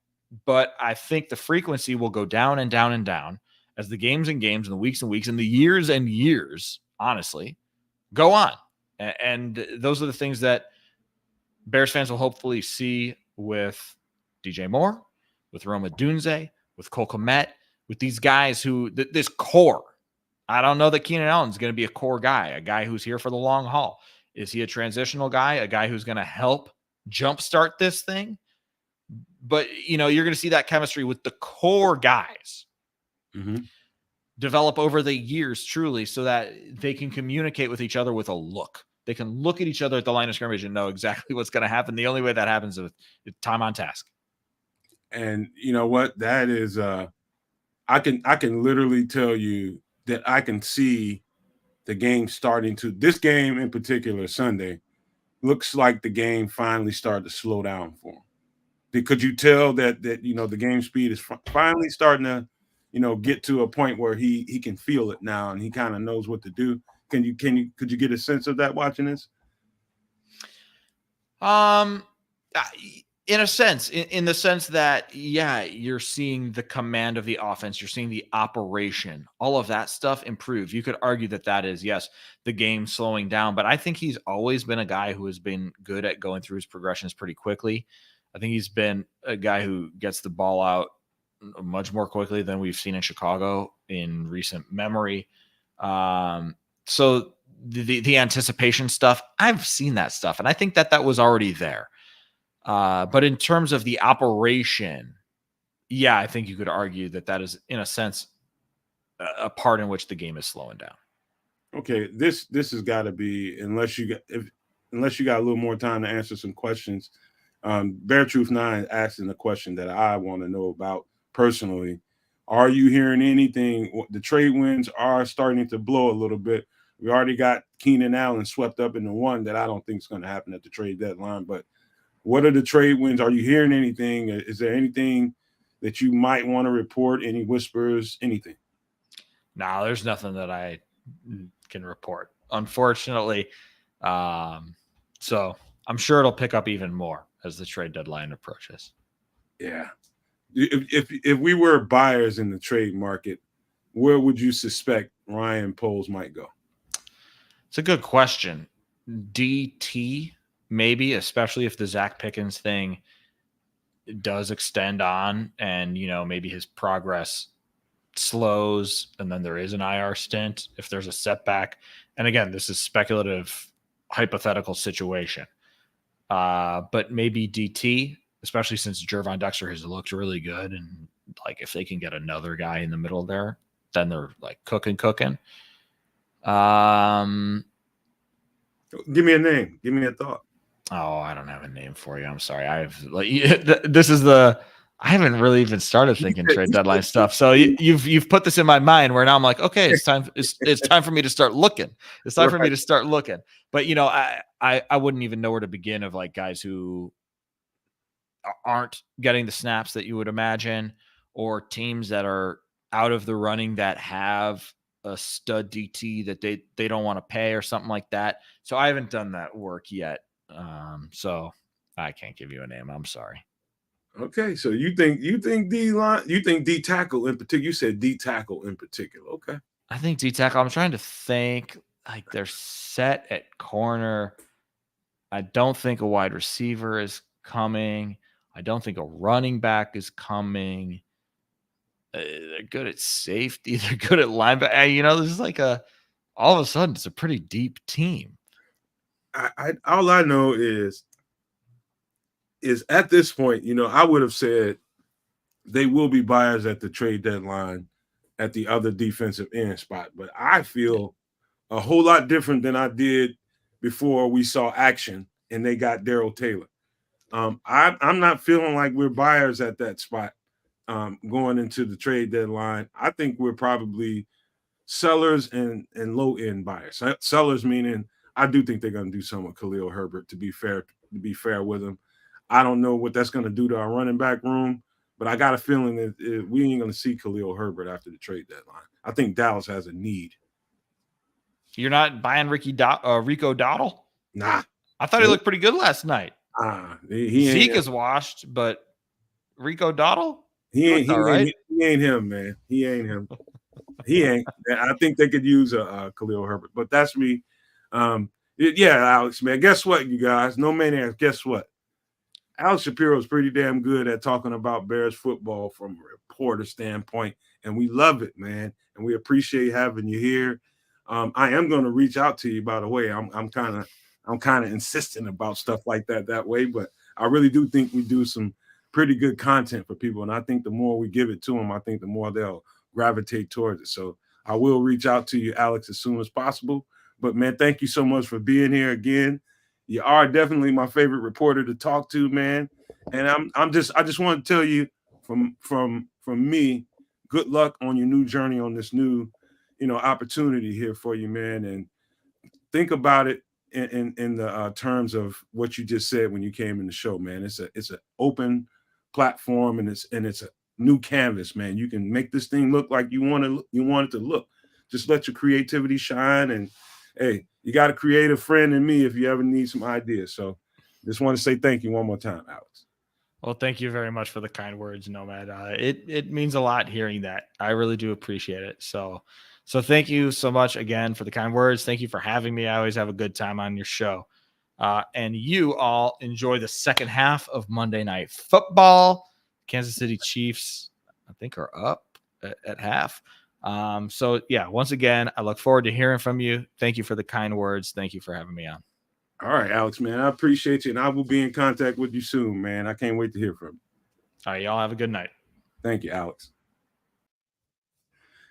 But I think the frequency will go down and down and down as the games and games and the weeks and weeks and the years and years, honestly, go on. And those are the things that Bears fans will hopefully see with DJ Moore, with Rome Odunze, with Cole Kmet, with these guys who, this core. I don't know that Keenan Allen's going to be a core guy, a guy who's here for the long haul. Is he a transitional guy, a guy who's going to help jumpstart this thing? But, you're going to see that chemistry with the core guys develop over the years, truly, so that they can communicate with each other with a look. They can look at each other at the line of scrimmage and know exactly what's going to happen. The only way that happens is time on task.
And you know what? That is, I can literally tell you that I can see the game starting to, this game in particular, Sunday, looks like the game finally started to slow down for him. Could you tell that the game speed is finally starting to, get to a point where he can feel it now and he kind of knows what to do? Could you get a sense of that watching this?
In a sense, in the sense that, yeah, you're seeing the command of the offense, you're seeing the operation, all of that stuff improve. You could argue that is, yes, the game slowing down, but I think he's always been a guy who has been good at going through his progressions pretty quickly. I think he's been a guy who gets the ball out much more quickly than we've seen in Chicago in recent memory. So the anticipation stuff, I've seen that stuff, and I think that was already there. But in terms of the operation, yeah, I think you could argue that is, in a sense, a part in which the game is slowing down.
Okay, this has got to be, unless you got a little more time to answer some questions. Bear Truth 9 asking a question that I want to know about personally. Are you hearing anything? The trade winds are starting to blow a little bit. We already got Keenan Allen swept up into one that I don't think is going to happen at the trade deadline. But what are the trade winds? Are you hearing anything? Is there anything that you might want to report? Any whispers? Anything?
No, there's nothing that I can report, unfortunately. So I'm sure it'll pick up even more as the trade deadline approaches.
Yeah. If we were buyers in the trade market, where would you suspect Ryan Poles might go?
It's a good question. DT, maybe, especially if the Zach Pickens thing does extend on and, maybe his progress slows and then there is an IR stint if there's a setback. And again, this is speculative, hypothetical situation. But maybe DT, especially since Jervon Dexter has looked really good. And like, if they can get another guy in the middle there, then they're like cooking.
Give me a name. Give me a thought.
Oh, I don't have a name for you. I'm sorry. I haven't really even started thinking trade deadline stuff. So you've put this in my mind where now I'm like, okay, it's time. It's time for me to start looking. It's time for me to start looking. But I wouldn't even know where to begin of like guys who aren't getting the snaps that you would imagine, or teams that are out of the running that have a stud DT that they don't want to pay or something like that. So I haven't done that work yet. So I can't give you a name. I'm sorry.
Okay, so you think D line, you think D tackle in particular. You said D tackle in particular. Okay,
I think D tackle. I'm trying to think. Like they're set at corner. I don't think a wide receiver is coming. I don't think a running back is coming. They're good at safety. They're good at linebacker. This is like all of a sudden it's a pretty deep team.
I all I know is at this point, I would have said they will be buyers at the trade deadline at the other defensive end spot. But I feel a whole lot different than I did before we saw action and they got Darrell Taylor. I'm not feeling like we're buyers at that spot going into the trade deadline. I think we're probably sellers and low end buyers. Sellers meaning I do think they're going to do something with Khalil Herbert. To be fair with him, I don't know what that's going to do to our running back room, but I got a feeling that we ain't going to see Khalil Herbert after the trade deadline. I think Dallas has a need.
You're not buying Rico Dowdle?
Nah,
I thought he looked pretty good last night. Zeke is washed, but Rico Dowdle?
He ain't him, man. He ain't him. He ain't. I think they could use a Khalil Herbert, but that's me. Yeah, Alex, man. Guess what, you guys? No maniacs. Guess what? Alex Shapiro is pretty damn good at talking about Bears football from a reporter standpoint, and we love it, man. And we appreciate having you here. I am going to reach out to you, by the way. I'm kind of insistent about stuff like that way, but I really do think we do some pretty good content for people, and I think the more we give it to them, I think the more they'll gravitate towards it. So I will reach out to you, Alex, as soon as possible. But man, thank you so much for being here again. You are definitely my favorite reporter to talk to, man. And I just want to tell you from me, good luck on your new journey on this new, opportunity here for you, man. And think about it in the terms of what you just said when you came in the show, man. It's an open platform and it's a new canvas, man. You can make this thing look like you want it to look. Just let your creativity shine. And hey, you got a creative friend in me if you ever need some ideas. So just want to say thank you one more time, Alex.
Well, thank you very much for the kind words, Nomad. It means a lot hearing that. I really do appreciate it. So thank you so much again for the kind words. Thank you for having me. I always have a good time on your show. And you all enjoy the second half of Monday Night Football. Kansas City Chiefs, I think, are up at half. So, yeah, once again, I look forward to hearing from you. Thank you for the kind words. Thank you for having me on.
All right, Alex, man. I appreciate you, and I will be in contact with you soon, man. I can't wait to hear from you.
All right, y'all have a good night.
Thank you, Alex.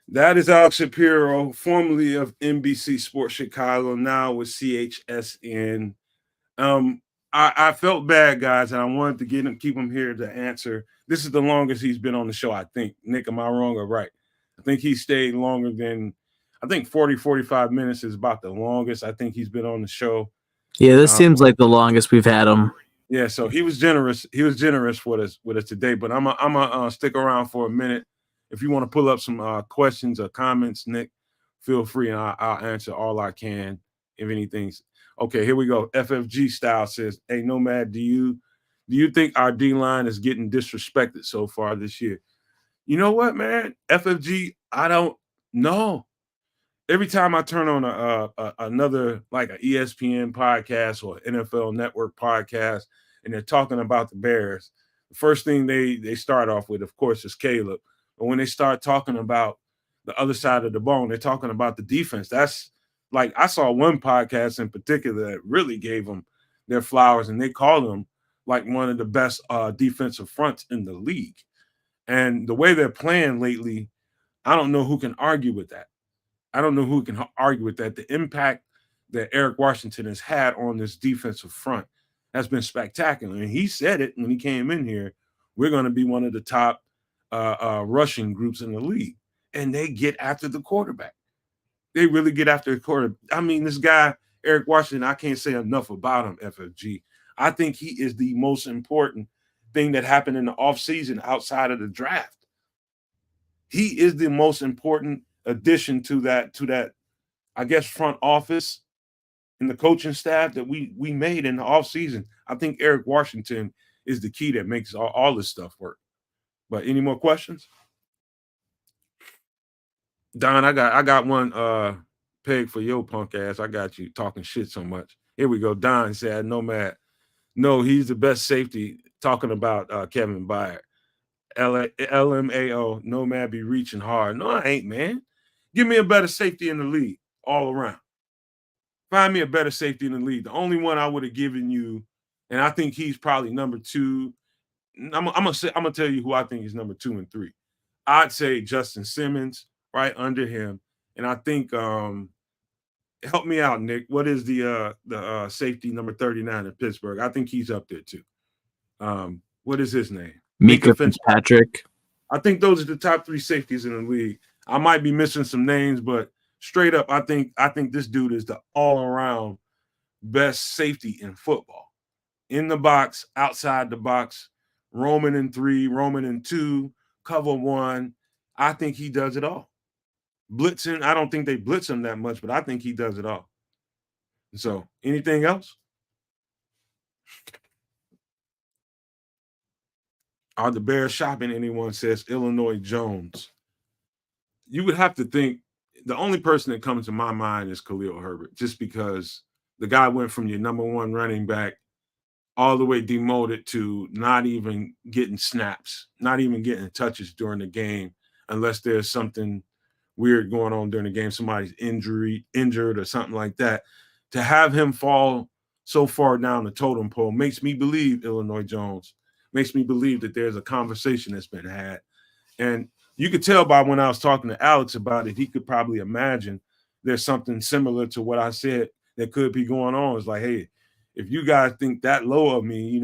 That is Alex Shapiro, formerly of NBC Sports Chicago, now with CHSN. Um, I felt bad, guys, and I wanted to keep him here to answer. This is the longest he's been on the show, I think. Nick, am I wrong or right? I think he stayed longer than, I think 40, 45 minutes is about the longest I think he's been on the show.
Yeah, this seems like the longest we've had him.
Yeah, so he was generous. He was generous with us today. But I'm a stick around for a minute. If you want to pull up some questions or comments, Nick, feel free, and I'll answer all I can. If anything's okay, here we go. FFG style says, "Hey, Nomad, do you think our D line is getting disrespected so far this year?" You know what, man? FFG, I don't know. Every time I turn on another like an ESPN podcast or NFL Network podcast, and they're talking about the Bears, the first thing they start off with, of course, is Caleb. But when they start talking about the other side of the ball, they're talking about the defense. That's like I saw one podcast in particular that really gave them their flowers, and they called them like one of the best defensive fronts in the league. And the way they're playing lately, I don't know who can argue with that. I don't know who can argue with that. The impact that Eric Washington has had on this defensive front has been spectacular. And he said it when he came in here. We're going to be one of the top rushing groups in the league. And they get after the quarterback. They really get after the quarterback. I mean, this guy, Eric Washington, I can't say enough about him, FFG. I think he is the most important thing that happened in the offseason outside of the draft. He is the most important addition to that, I guess, front office and the coaching staff that we made in the offseason. I think Eric Washington is the key that makes all this stuff work. But any more questions? Don, I got one peg for your punk ass. I got you talking shit so much. Here we go. Don said, Nomad. No, he's the best safety, talking about Kevin Byard. LMAO, Nomad be reaching hard. No, I ain't, man. Give me a better safety in the league all around. Find me a better safety in the league. The only one I would have given you, and I think he's probably number two. I'm gonna tell you who I think is number 2 and 3. I'd say Justin Simmons right under him, and I think help me out, Nick. What is the safety number 39 in Pittsburgh? I think he's up there too. What is his name?
Mika Fitzpatrick.
I think those are the top 3 safeties in the league. I might be missing some names, but straight up, I think this dude is the all-around best safety in football. In the box, outside the box, roaming in 3, roaming in 2, cover 1. I think he does it all. Blitzing, I don't think they blitz him that much, but I think he does it all. So, anything else? Are the Bears shopping anyone, says Illinois Jones. You would have to think the only person that comes to my mind is Khalil Herbert, just because the guy went from your number 1 running back all the way demoted to not even getting snaps, not even getting touches during the game, unless there's something weird going on during the game, somebody's injured or something like that. To have him fall so far down the totem pole makes me believe, Illinois Jones, makes me believe that there's a conversation that's been had. And you could tell by when I was talking to Alex about it, he could probably imagine there's something similar to what I said that could be going on. It's like, hey, if you guys think that low of me,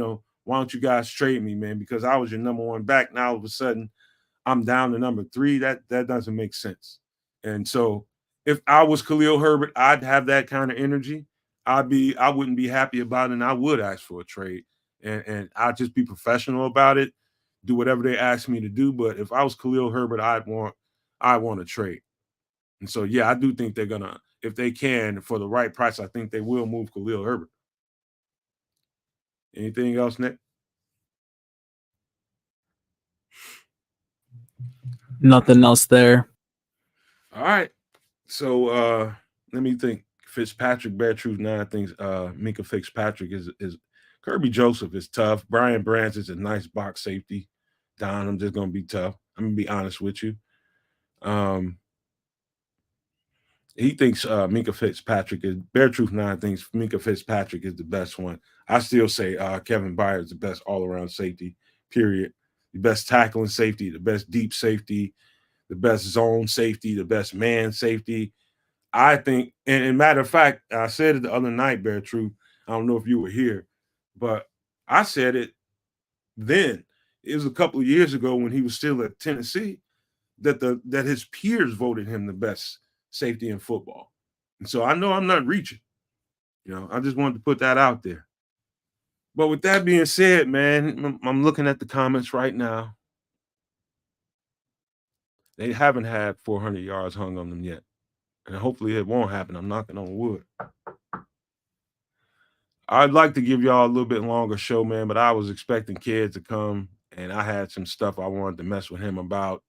why don't you guys trade me, man? Because I was your number 1 back. Now all of a sudden I'm down to number 3. That doesn't make sense. And so if I was Khalil Herbert, I'd have that kind of energy. I wouldn't be happy about it, and I would ask for a trade. And I'd just be professional about it, do whatever they ask me to do. But if I was Khalil Herbert, I want a trade. And so, yeah, I do think they're going to, if they can, for the right price, I think they will move Khalil Herbert. Anything else, Nick?
Nothing else there.
All right. So let me think. Fitzpatrick, Bear Truth 9 thinks Mika Fitzpatrick is Kirby Joseph is tough. Brian Branch is a nice box safety. Don, I'm just gonna be tough. I'm gonna be honest with you. He thinks Minka Fitzpatrick is Bear Truth 9 thinks Minka Fitzpatrick is the best one. I still say Kevin Byard is the best all-around safety, period. The best tackling safety, the best deep safety, the best zone safety, the best man safety. I think, and matter of fact, I said it the other night, Bear Truth. I don't know if you were here, but I said it then. It was a couple of years ago when he was still at Tennessee that his peers voted him the best safety in football. And so I know I'm not reaching. I just wanted to put that out there. But with that being said, man, I'm looking at the comments right now. They haven't had 400 yards hung on them yet. And hopefully it won't happen. I'm knocking on wood. I'd like to give y'all a little bit longer show, man, but I was expecting kids to come, and I had some stuff I wanted to mess with him about.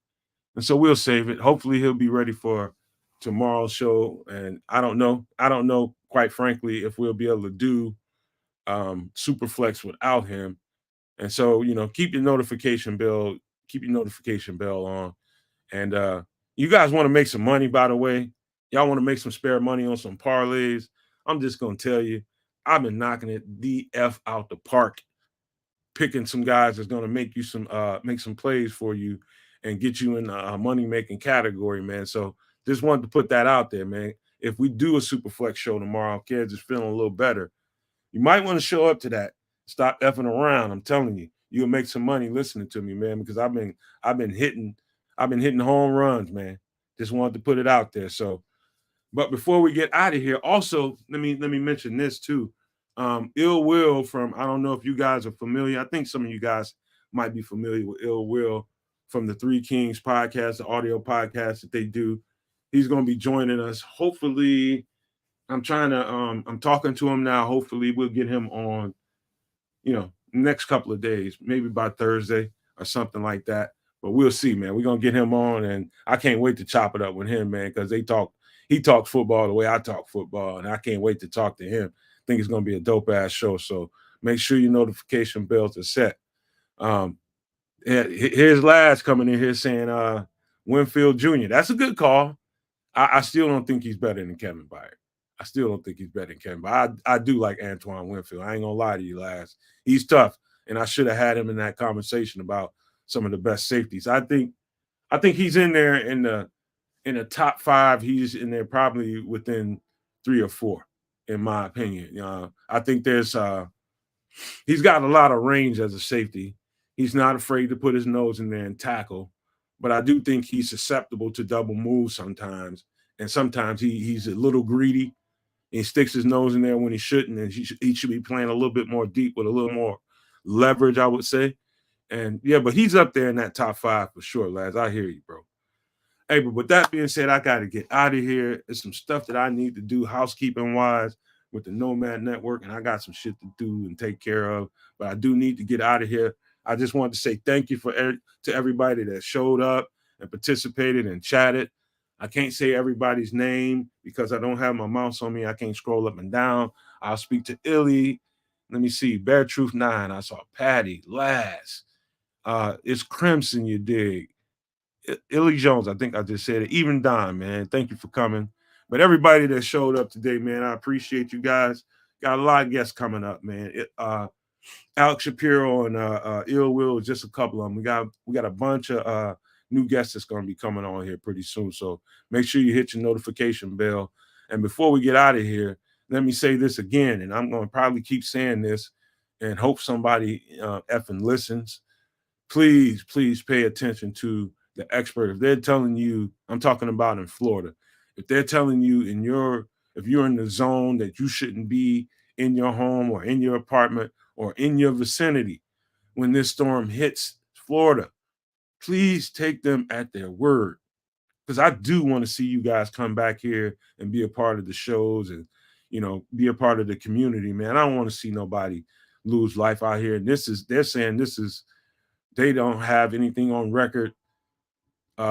And so we'll save it. Hopefully he'll be ready for tomorrow's show. And I don't know, quite frankly, if we'll be able to do Superflex without him. And so, keep your notification bell on. And you guys want to make some money, by the way. Y'all want to make some spare money on some parlays. I'm just going to tell you, I've been knocking it the F out the park, picking some guys that's going to make some plays for you and get you in a money-making category, man. So just wanted to put that out there, man. If we do a Superflex show tomorrow, kids is feeling a little better, you might want to show up to that. Stop effing around. I'm telling you, you'll make some money listening to me, man, because I've been hitting home runs, man. Just wanted to put it out there. So, but before we get out of here, also let me mention this too. Ill Will from, I don't know if you guys are familiar. I think some of you guys might be familiar with Ill Will from the Three Kings podcast, the audio podcast that they do. He's going to be joining us. Hopefully, I'm talking to him now. Hopefully we'll get him on, next couple of days, maybe by Thursday or something like that. But we'll see, man. We're going to get him on, and I can't wait to chop it up with him, man, because he talks football the way I talk football, and I can't wait to talk to him. I think it's going to be a dope-ass show, so make sure your notification bells are set. Here's Laz coming in here saying Winfield Jr. That's a good call. I still don't think he's better than Kevin Byard. I still don't think he's better than Kevin, but I do like Antoine Winfield. I ain't gonna lie to you, Laz. He's tough, and I should have had him in that conversation about some of the best safeties. I think he's in there in the top 5. He's in there probably within 3 or 4, in my opinion. I think he's got a lot of range as a safety. He's not afraid to put his nose in there and tackle, but I do think he's susceptible to double moves sometimes, and sometimes he's a little greedy. He sticks his nose in there when he shouldn't, and he should be playing a little bit more deep with a little more leverage, I would say. And yeah, but he's up there in that top 5 for sure, Laz. I hear you, bro. Hey, but with that being said, I got to get out of here. There's some stuff that I need to do housekeeping-wise with the Nomad Network, and I got some shit to do and take care of. But I do need to get out of here. I just wanted to say thank you to everybody that showed up and participated and chatted. I can't say everybody's name because I don't have my mouse on me. I can't scroll up and down. I'll speak to Illy. Let me see. Bear Truth 9. I saw Patty, Laz. It's Crimson, you dig. Illy Jones, I think I just said it. Even Don, man. Thank you for coming. But everybody that showed up today, man, I appreciate you guys. Got a lot of guests coming up, man. Alex Shapiro and Ill Will, just a couple of them. We got a bunch of new guests that's going to be coming on here pretty soon. So make sure you hit your notification bell. And before we get out of here, let me say this again, and I'm going to probably keep saying this and hope somebody effing listens. Please pay attention to the expert. If they're telling you, I'm talking about in Florida, if they're telling you if you're in the zone that you shouldn't be in your home or in your apartment or in your vicinity when this storm hits Florida, please take them at their word. Because I do want to see you guys come back here and be a part of the shows and, be a part of the community, man. I don't want to see nobody lose life out here. And they're saying they don't have anything on record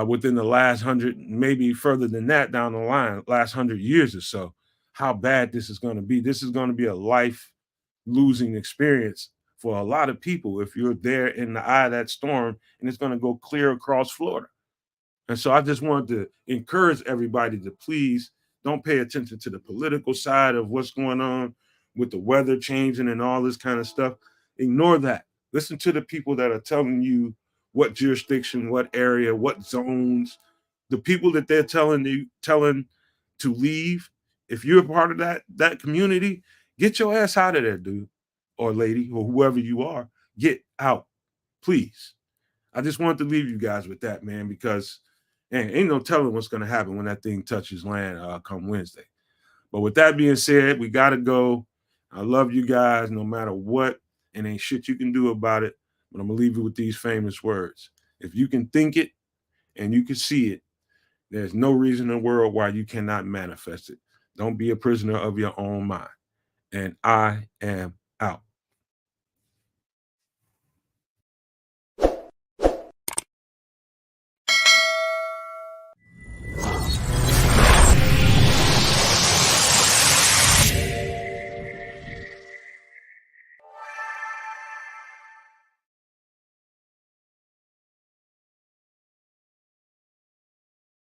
within the last 100, maybe further than that down the line, last 100 years or so, how bad this is going to be. This is going to be a life losing experience for a lot of people if you're there in the eye of that storm, and it's going to go clear across Florida. And so I just wanted to encourage everybody to please Don't pay attention to the political side of what's going on with the weather changing and all this kind of stuff. Ignore that. Listen to the people that are telling you what jurisdiction, what area, what zones, the people that they're telling to leave. If you're a part of that community, get your ass out of there, dude or lady or whoever you are. Get out, please. I just wanted to leave you guys with that, man, because ain't no telling what's going to happen when that thing touches land come Wednesday. But with that being said, we got to go. I love you guys no matter what, and ain't shit you can do about it. But I'm going to leave you with these famous words. If you can think it and you can see it, there's no reason in the world why you cannot manifest it. Don't be a prisoner of your own mind. And I am out.